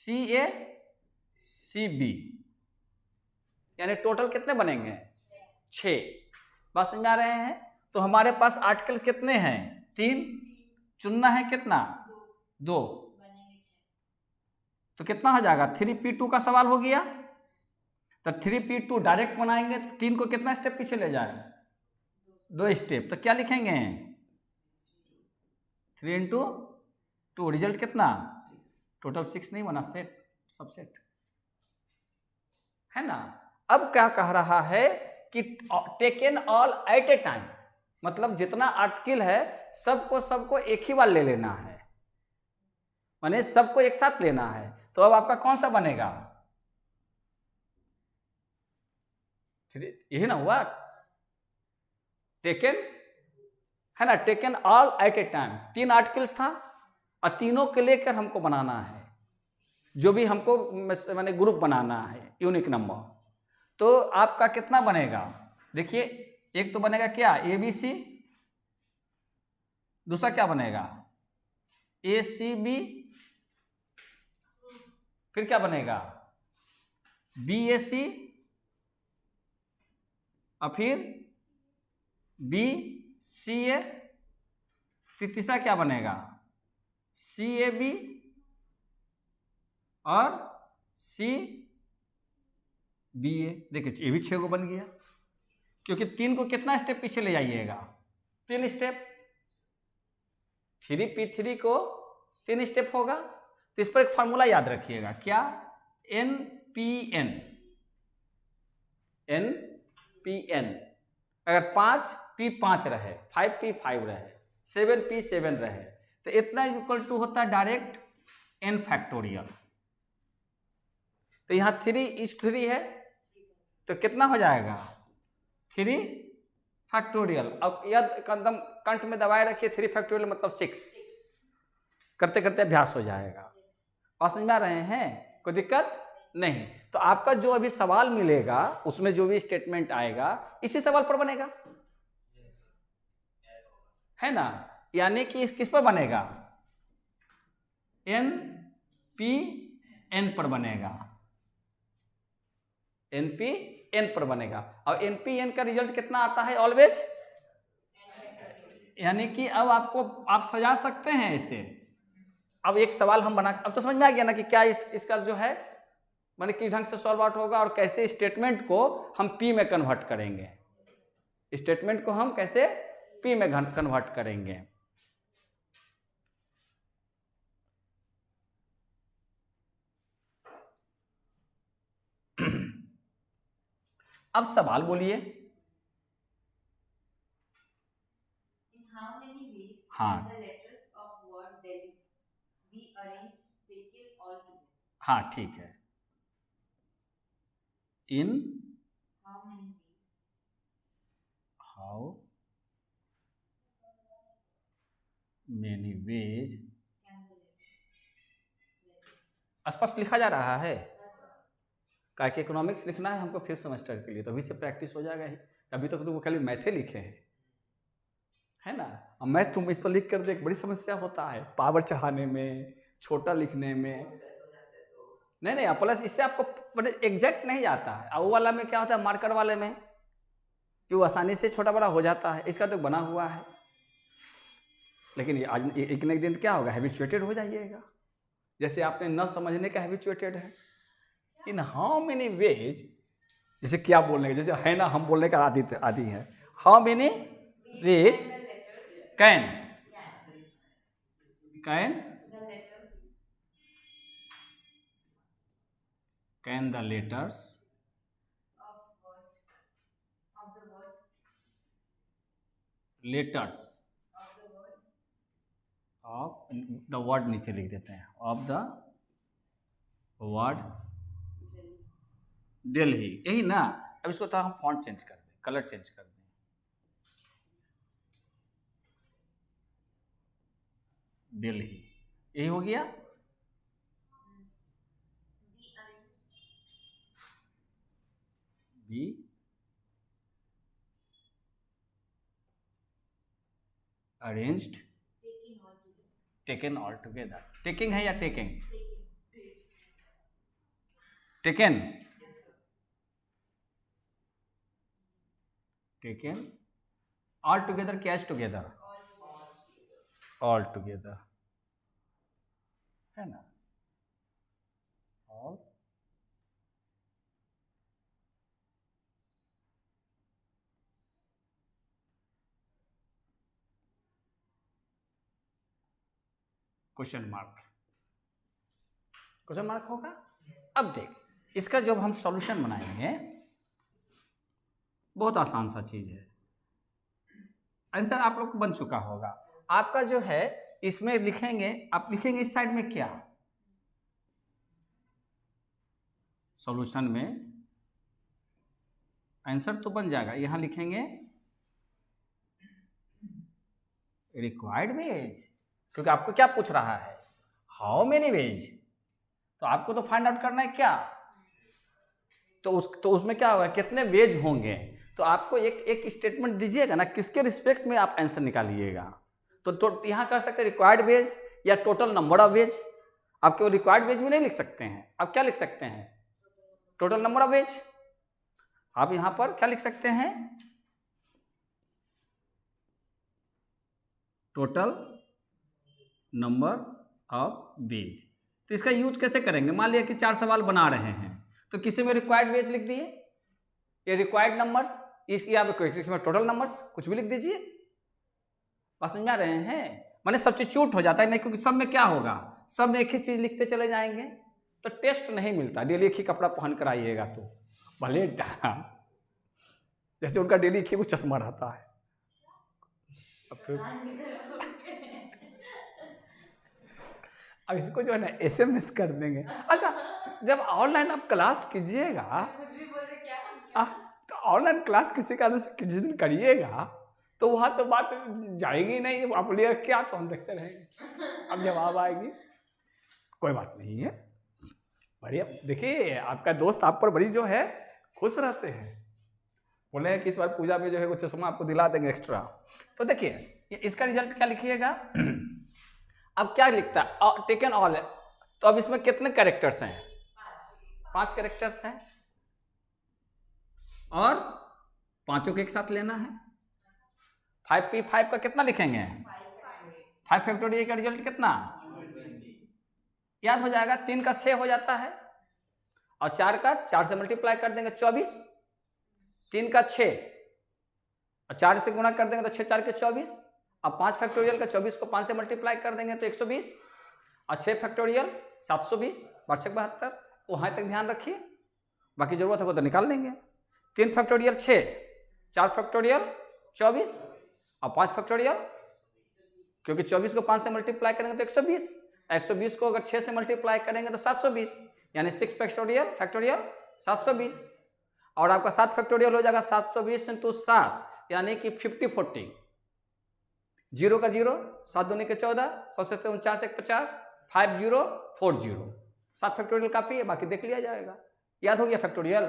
CA CB, यानी टोटल कितने बनेंगे, 6। बात समझ आ रहे हैं? तो हमारे पास आर्टिकल्स कितने हैं, 3, चुनना है कितना, 2, तो कितना हो जाएगा, 3p2 का सवाल हो गया। तो 3p2 डायरेक्ट बनाएंगे तो 3 को कितना स्टेप पीछे ले जाए, 2 स्टेप, तो क्या लिखेंगे, 3 × 2, रिजल्ट कितना, टोटल 6 नहीं बना, सेट, सबसेट है ना। अब क्या कह रहा है कि taken all at a time, मतलब जितना आर्टिकल है सबको एक ही बार ले लेना है, माने सबको एक साथ लेना है। तो अब आपका कौन सा बनेगा, यही ना हुआ, टेकन है ना, taken all at a time, 3 articles था और तीनों के लेकर हमको बनाना है, जो भी हमको माने ग्रुप बनाना है, यूनिक नंबर। तो आपका कितना बनेगा, देखिए, एक तो बनेगा क्या, ABC, दूसरा क्या बनेगा, ACB, फिर क्या बनेगा, BAC, और फिर BCA, फिर तीसरा क्या बनेगा, CAB और CBA। देखिए ये भी 6 को बन गया, क्योंकि 3 को कितना स्टेप पीछे ले जाइएगा, 3 स्टेप, 3p3 को 3 स्टेप होगा। तो इस पर एक फार्मूला याद रखिएगा, क्या, NPN, अगर 5p5 रहे, 5p5 रहे, 7p7 रहे, तो इतना इक्वल टू होता है डायरेक्ट n फैक्टोरियल। तो यहाँ 3 है, तो कितना हो जाएगा, 3 फैक्टोरियल। अब याद एकदम कंठ में दबाए रखिए, 3 फैक्टोरियल मतलब 6, करते करते अभ्यास हो जाएगा। बात समझ में आ रहे हैं? कोई दिक्कत नहीं। तो आपका जो अभी सवाल मिलेगा उसमें जो भी स्टेटमेंट आएगा इसी सवाल पर बनेगा, है ना? यानी कि किस पर बनेगा? एन पी एन पर बनेगा, एन पी एन पर बनेगा। और एन पी एन का रिजल्ट कितना आता है? ऑलवेज। यानी कि अब आपको आप सजा सकते हैं इसे। अब एक सवाल हम बना, अब तो समझ में आ गया ना कि क्या इसका जो है माने किस ढंग से सॉल्व आउट होगा और कैसे स्टेटमेंट को हम पी में कन्वर्ट करेंगे। स्टेटमेंट को हम कैसे पी में कन्वर्ट करेंगे। अब सवाल बोलिए। In how many ways हाँ। can the letters of word Delhi be arranged, taken all together? हाँ ठीक है। इन How many ways how many ways can the letters? स्पष्ट लिखा जा रहा है? क्या कि इकोनॉमिक्स लिखना है हमको 5th सेमेस्टर के लिए, तो अभी से प्रैक्टिस हो जाएगा ही। अभी तक तो खाली मैथे लिखे हैं, है ना? अब मैथ तुम इस पर लिख कर दे, बड़ी समस्या होता है पावर चढ़ाने में, छोटा लिखने में। नहीं प्लस इससे आपको एग्जैक्ट नहीं जाता है। वो वाला में क्या होता है, मार्कर वाले में कि वो आसानी से छोटा बड़ा हो जाता है, इसका तो बना हुआ है। लेकिन ये आज एक न एक दिन क्या होगा, हैबिचुएटेड हो जाइएगा। जैसे आपने न समझने का हैबिचुएटेड है। इन हाउ मेनी वेज, जैसे क्या बोलने का, जैसे है ना हम बोलने का आदि है। How many ways can the letters letters of the word, नीचे लिख देते हैं, ऑफ द वर्ड दिल्ली, यही ना? अब इसको तो हम फॉन्ट चेंज कर दें, कलर चेंज कर दें। दिल्ली, यही हो गया। Be arranged, taken all together. Taking है या taking? Taken, taken all together, catch together, all together, है ना? ऑल क्वेश्चन मार्क होगा। अब देख, इसका जब हम सॉल्यूशन बनाएंगे, बहुत आसान सा चीज है। आंसर आप लोग को बन चुका होगा। आपका जो है इसमें लिखेंगे, आप लिखेंगे इस साइड में क्या, सॉल्यूशन में आंसर तो बन जाएगा। यहां लिखेंगे रिक्वायर्ड वेज, क्योंकि आपको क्या पूछ रहा है, हाउ मेनी वेज। तो आपको तो फाइंड आउट करना है क्या, तो उसमें क्या होगा, कितने वेज होंगे। तो आपको एक स्टेटमेंट दीजिएगा ना, किसके रिस्पेक्ट में आप आंसर निकालिएगा। तो यहाँ कर सकते हैं रिक्वायर्ड वेज या टोटल नंबर ऑफ वेज। आप केवल रिक्वायर्ड वेज भी नहीं लिख सकते हैं, आप क्या लिख सकते हैं, टोटल नंबर ऑफ वेज। आप यहाँ पर क्या लिख सकते हैं, टोटल नंबर ऑफ वेज। तो इसका यूज कैसे करेंगे, मान लिया कि 4 सवाल बना रहे हैं, तो किसी में रिक्वायर्ड वेज लिख दिए, ये रिक्वायर्ड नंबर्स, इसकी आप इसमें टोटल नंबर्स कुछ भी लिख दीजिए। बात समझ में आ रहे हैं? माने सब्स्टिट्यूट हो जाता है नहीं, क्योंकि सब में क्या होगा, सब में एक ही चीज लिखते चले जाएंगे तो टेस्ट नहीं मिलता। डेली एक ही कपड़ा पहन कर आइएगा तो भले जैसे उनका डेली एक ही वो चश्मा रहता है। अब इसको जो है ना SMS कर देंगे। अच्छा, जब ऑनलाइन आप क्लास कीजिएगा, तो ऑनलाइन क्लास किसी कारण से जिस दिन करिएगा तो वहाँ तो बात जाएगी नहीं, आप लिया क्या तो हम देखते रहेंगे। अब जवाब आएगी, कोई बात नहीं है, बढ़िया। देखिए आपका दोस्त आप पर बड़ी जो है खुश रहते हैं, बोले हैं कि इस बार पूजा में जो है वो चश्मा आपको दिला देंगे एक्स्ट्रा। तो देखिए इसका रिजल्ट क्या लिखिएगा, अब क्या लिखता है, टेकन ऑल है, तो अब इसमें कितने कैरेक्टर्स हैं, 5 कैरेक्टर्स हैं, और पांचों को एक साथ लेना है। 5p5 का कितना लिखेंगे, 5 फैक्टोरियल का रिजल्ट कितना, याद हो जाएगा, 3 का 6 हो जाता है, और 4 का 4 से मल्टीप्लाई कर देंगे 24, 3 का 6 और 4 से गुणा कर देंगे तो 6 4 के 24, अब 5 फैक्टोरियल का 24 को 5 से मल्टीप्लाई कर देंगे तो 120, और 6 फैक्टोरियल 720, 72, वहाँ तक ध्यान रखिए, बाकी जरूरत है वो तो निकाल लेंगे। 3 फैक्टोरियल 6, 4 फैक्टोरियल 24 और 5 फैक्टोरियल, क्योंकि 24 को 5 से मल्टीप्लाई करेंगे तो 120, 120 को अगर 6 से मल्टीप्लाई करेंगे तो 720, यानी 6 फैक्टोरियल 720, और आपका 7 फैक्टोरियल हो जाएगा 720 इंटू 7, यानी कि 50-40, 0 का 0, 7 दूनी के 14, 100 से 49 1 50, 5040, 7 फैक्टोरियल काफी है, बाकी देख लिया जाएगा। याद हो गया फैक्टोरियल,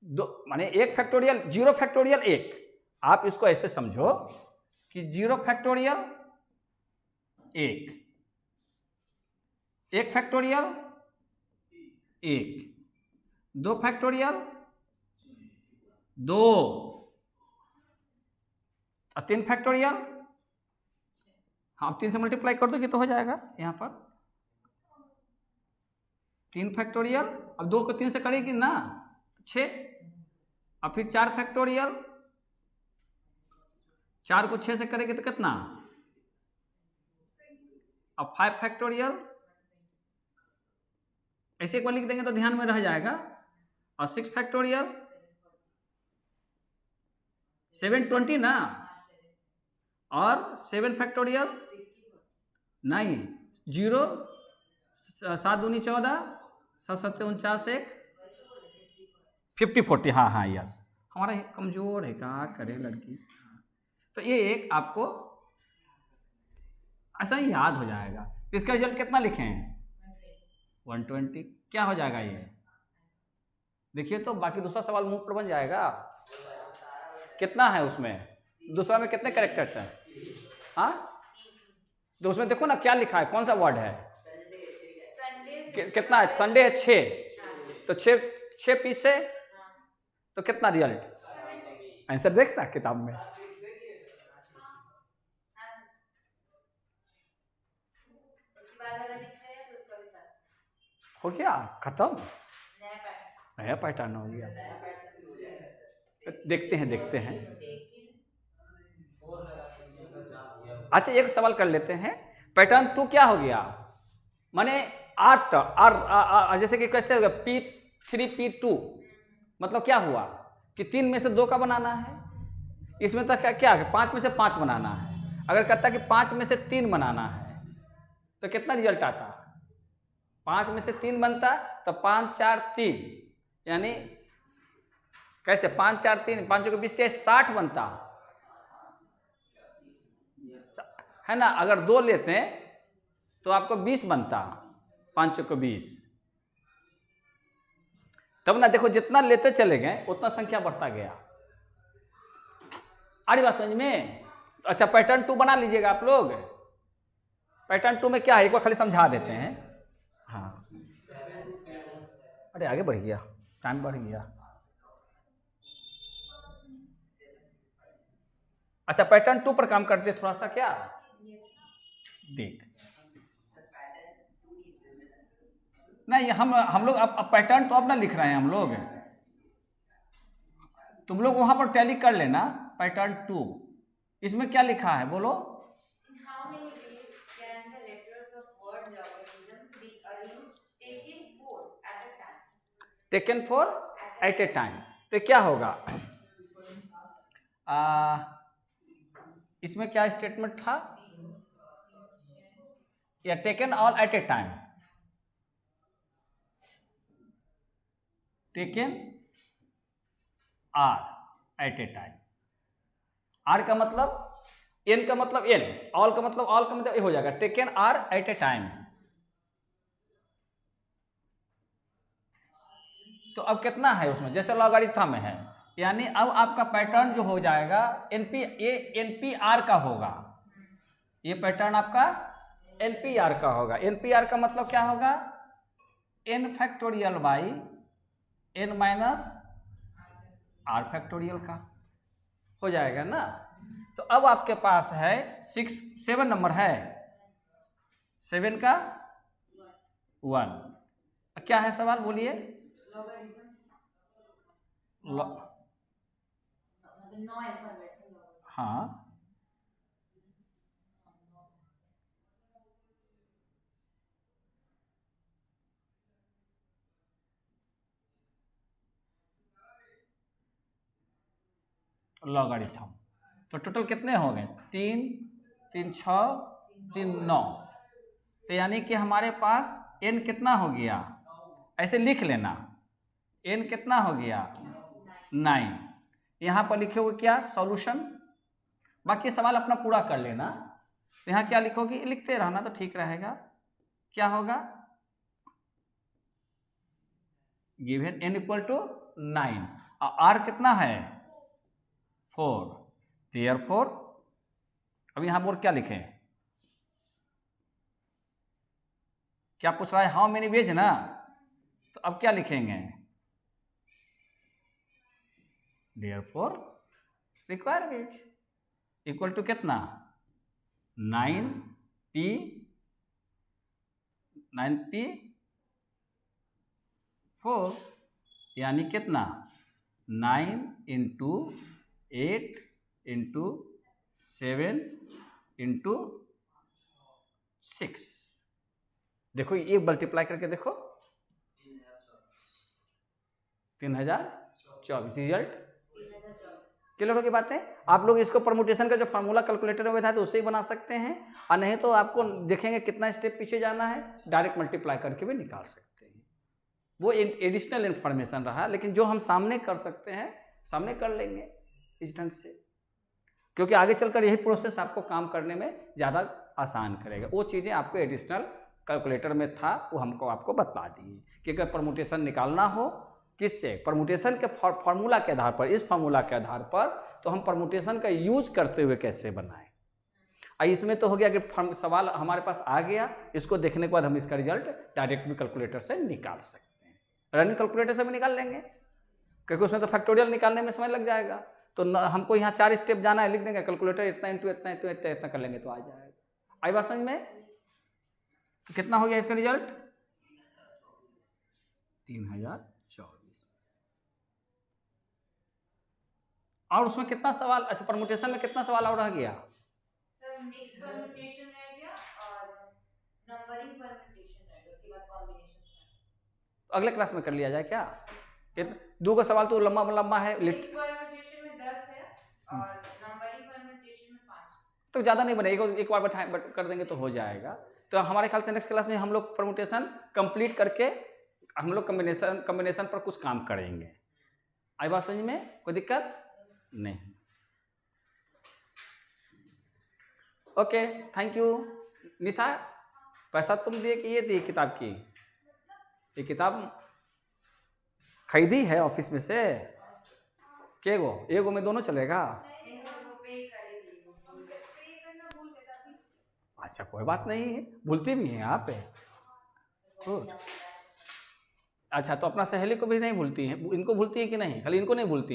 दो माने 1 फैक्टोरियल 0 फैक्टोरियल 1, आप इसको ऐसे समझो कि 0 फैक्टोरियल 1, 1 फैक्टोरियल 1, 2 फैक्टोरियल 2, और 3 फैक्टोरियल, हाँ 3 से मल्टीप्लाई कर दोगे तो हो जाएगा यहाँ पर 3 फैक्टोरियल, अब 2 को 3 से करेगी ना 6, और फिर 4 फैक्टोरियल, 4 को 6 से करेगी तो कितना, अब 5 फैक्टोरियल, ऐसे एक बार लिख देंगे तो ध्यान में रह जाएगा, और 6 फैक्टोरियल 720 ना, और 7 फैक्टोरियल नहीं 0, 7 दूनी 14, 7 7 49 1, 50-40, हाँ हाँ यस, हमारा कमजोर है, क्या करे लड़की। तो ये एक आपको ऐसा ही याद हो जाएगा। इसका रिजल्ट कितना लिखे हैं, 120, क्या हो जाएगा ये, देखिए तो बाकी दूसरा सवाल मुंह पर बन जाएगा, कितना है उसमें, दूसरा में कितने कैरेक्टर्स हैं, हाँ तो उसमें देखो ना क्या लिखा है, कौन सा वर्ड है, कितना है, संडे है 6, तो 6 पीस से तो कितना रिजल्ट, आंसर देखना किताब में, हो गया खत्म, नया पैटर्न हो गया। देखते हैं अच्छा एक सवाल कर लेते हैं, पैटर्न 2 क्या हो गया, माने 8 और जैसे कि कैसे हो गया P3P2, मतलब क्या हुआ कि 3 में से 2 का बनाना है, इसमें तक क्या है 5 में से 5 बनाना है, अगर कहता कि 5 में से 3 बनाना है तो कितना रिजल्ट आता, 5 में से 3 बनता तो 5 4 3, यानी कैसे 5 4 3, 5 के 20 60 बनता है ना, अगर 2 लेते हैं तो आपको 20 बनता, 5 को 20, तब ना देखो जितना लेते चले गए उतना संख्या बढ़ता गया, आ रही बात समझ में। अच्छा पैटर्न 2 बना लीजिएगा आप लोग, पैटर्न 2 में क्या है एक बार खाली समझा देते हैं, हाँ अरे आगे बढ़ गया, टाइम बढ़ गया। अच्छा पैटर्न 2 पर काम करते थोड़ा सा, क्या देख नहीं, हम लोग अब पैटर्न तो अब ना लिख रहे हैं हम लोग, तुम लोग वहां पर टैली कर लेना पैटर्न 2, इसमें क्या लिखा है बोलो, taken four at a time, तो क्या होगा, इसमें क्या स्टेटमेंट था, या taken all at a time, taken are at a time, R का मतलब एन का मतलब एन, ऑल का मतलब ये हो जाएगा taken are at a time. तो अब कितना है उसमें, जैसे लॉगरिथम है, यानी अब आपका पैटर्न जो हो जाएगा एनपीआर का होगा, ये पैटर्न आपका एनपीआर का होगा। एनपीआर का मतलब क्या होगा, n factorial by n minus r factorial का हो जाएगा ना। तो अब आपके पास है 7 नंबर है, 7 का 1। क्या है सवाल बोलिए। हाँ लॉगरिथम। तो टोटल कितने हो गए, 3 3 6 3 9। तो यानी कि हमारे पास n कितना हो गया, ऐसे लिख लेना, n कितना हो गया 9। यहाँ पर लिखोगे क्या सॉल्यूशन, बाकी सवाल अपना पूरा कर लेना। तो यहाँ क्या लिखोगे, लिखते रहना तो ठीक रहेगा। क्या होगा, गिवन n इक्वल टू 9 और r कितना है 4। देयरफॉर अब यहाँ पर क्या लिखें, क्या पूछ रहा है, हाउ मेनी वेज ना। तो अब क्या लिखेंगे, therefore require ways equal to कितना 9p 4, यानी कितना 9 इंटू 8 इंटू 7 इंटू 6। देखो ये मल्टीप्लाई करके देखो 3024 रिजल्ट क्लियर हो गई बात है। आप लोग इसको परमुटेशन का जो फार्मूला कैलकुलेटर में था तो उससे ही बना सकते हैं, और नहीं तो आपको देखेंगे कितना स्टेप पीछे जाना है, डायरेक्ट मल्टीप्लाई करके भी निकाल सकते हैं। वो एडिशनल इन्फॉर्मेशन रहा, लेकिन जो हम सामने कर सकते हैं सामने कर लेंगे इस ढंग से, क्योंकि आगे चलकर यही प्रोसेस आपको काम करने में ज़्यादा आसान करेगा। वो चीज़ें आपको एडिशनल कैलकुलेटर में था वो हमको आपको बता दिए कि अगर परमुटेशन निकालना हो किससे, परमुटेशन के फार्मूला के आधार पर, इस फार्मूला के आधार पर, तो हम परमुटेशन का यूज करते हुए कैसे बनाएं। इसमें तो हो गया कि सवाल हमारे पास आ गया, इसको देखने के बाद हम इसका रिजल्ट डायरेक्ट भी कैलकुलेटर से निकाल सकते हैं, रनिंग कैलकुलेटर से भी निकाल लेंगे, क्योंकि उसमें तो फैक्टोरियल निकालने में समय लग जाएगा। तो हमको यहाँ 4 स्टेप जाना है, लिख देंगे कैलकुलेटर इतना इंटू इतना इतना इतना इतना कर लेंगे तो आ जाएगा। आई बात समझ में। तो कितना हो गया इसका रिजल्ट 3024। और उसमें कितना सवाल, अच्छा परमुटेशन में कितना सवाल और रह गया, सर मिक्स परम्यूटेशन रह गया और नंबरिंग परम्यूटेशन रह गया, उसके बाद कॉम्बिनेशन। अगले क्लास में कर लिया जाए क्या। 2 का सवाल तो लंबा लंबा है, मिक्स परम्यूटेशन में 10 है और नंबरिंग परम्यूटेशन में 5, तो ज़्यादा नहीं बनेगा, एक बार कर देंगे तो हो जाएगा। तो हमारे ख्याल से नेक्स्ट क्लास में हम लोग परमुटेशन कंप्लीट करके हम लोग कॉम्बिनेशन पर कुछ काम करेंगे। आई बात समझ में, कोई दिक्कत नहीं। Okay thank you. निशा पैसा तुम दिए कि ये दी किताब की, ये किताब खरीदी है ऑफिस में से, के गो एगो में दोनों चलेगा। अच्छा कोई बात नहीं है, भूलती भी हैं आप। अच्छा तो अपना सहेली को भी नहीं भूलती हैं, इनको भूलती है कि नहीं, खाली इनको नहीं भूलती।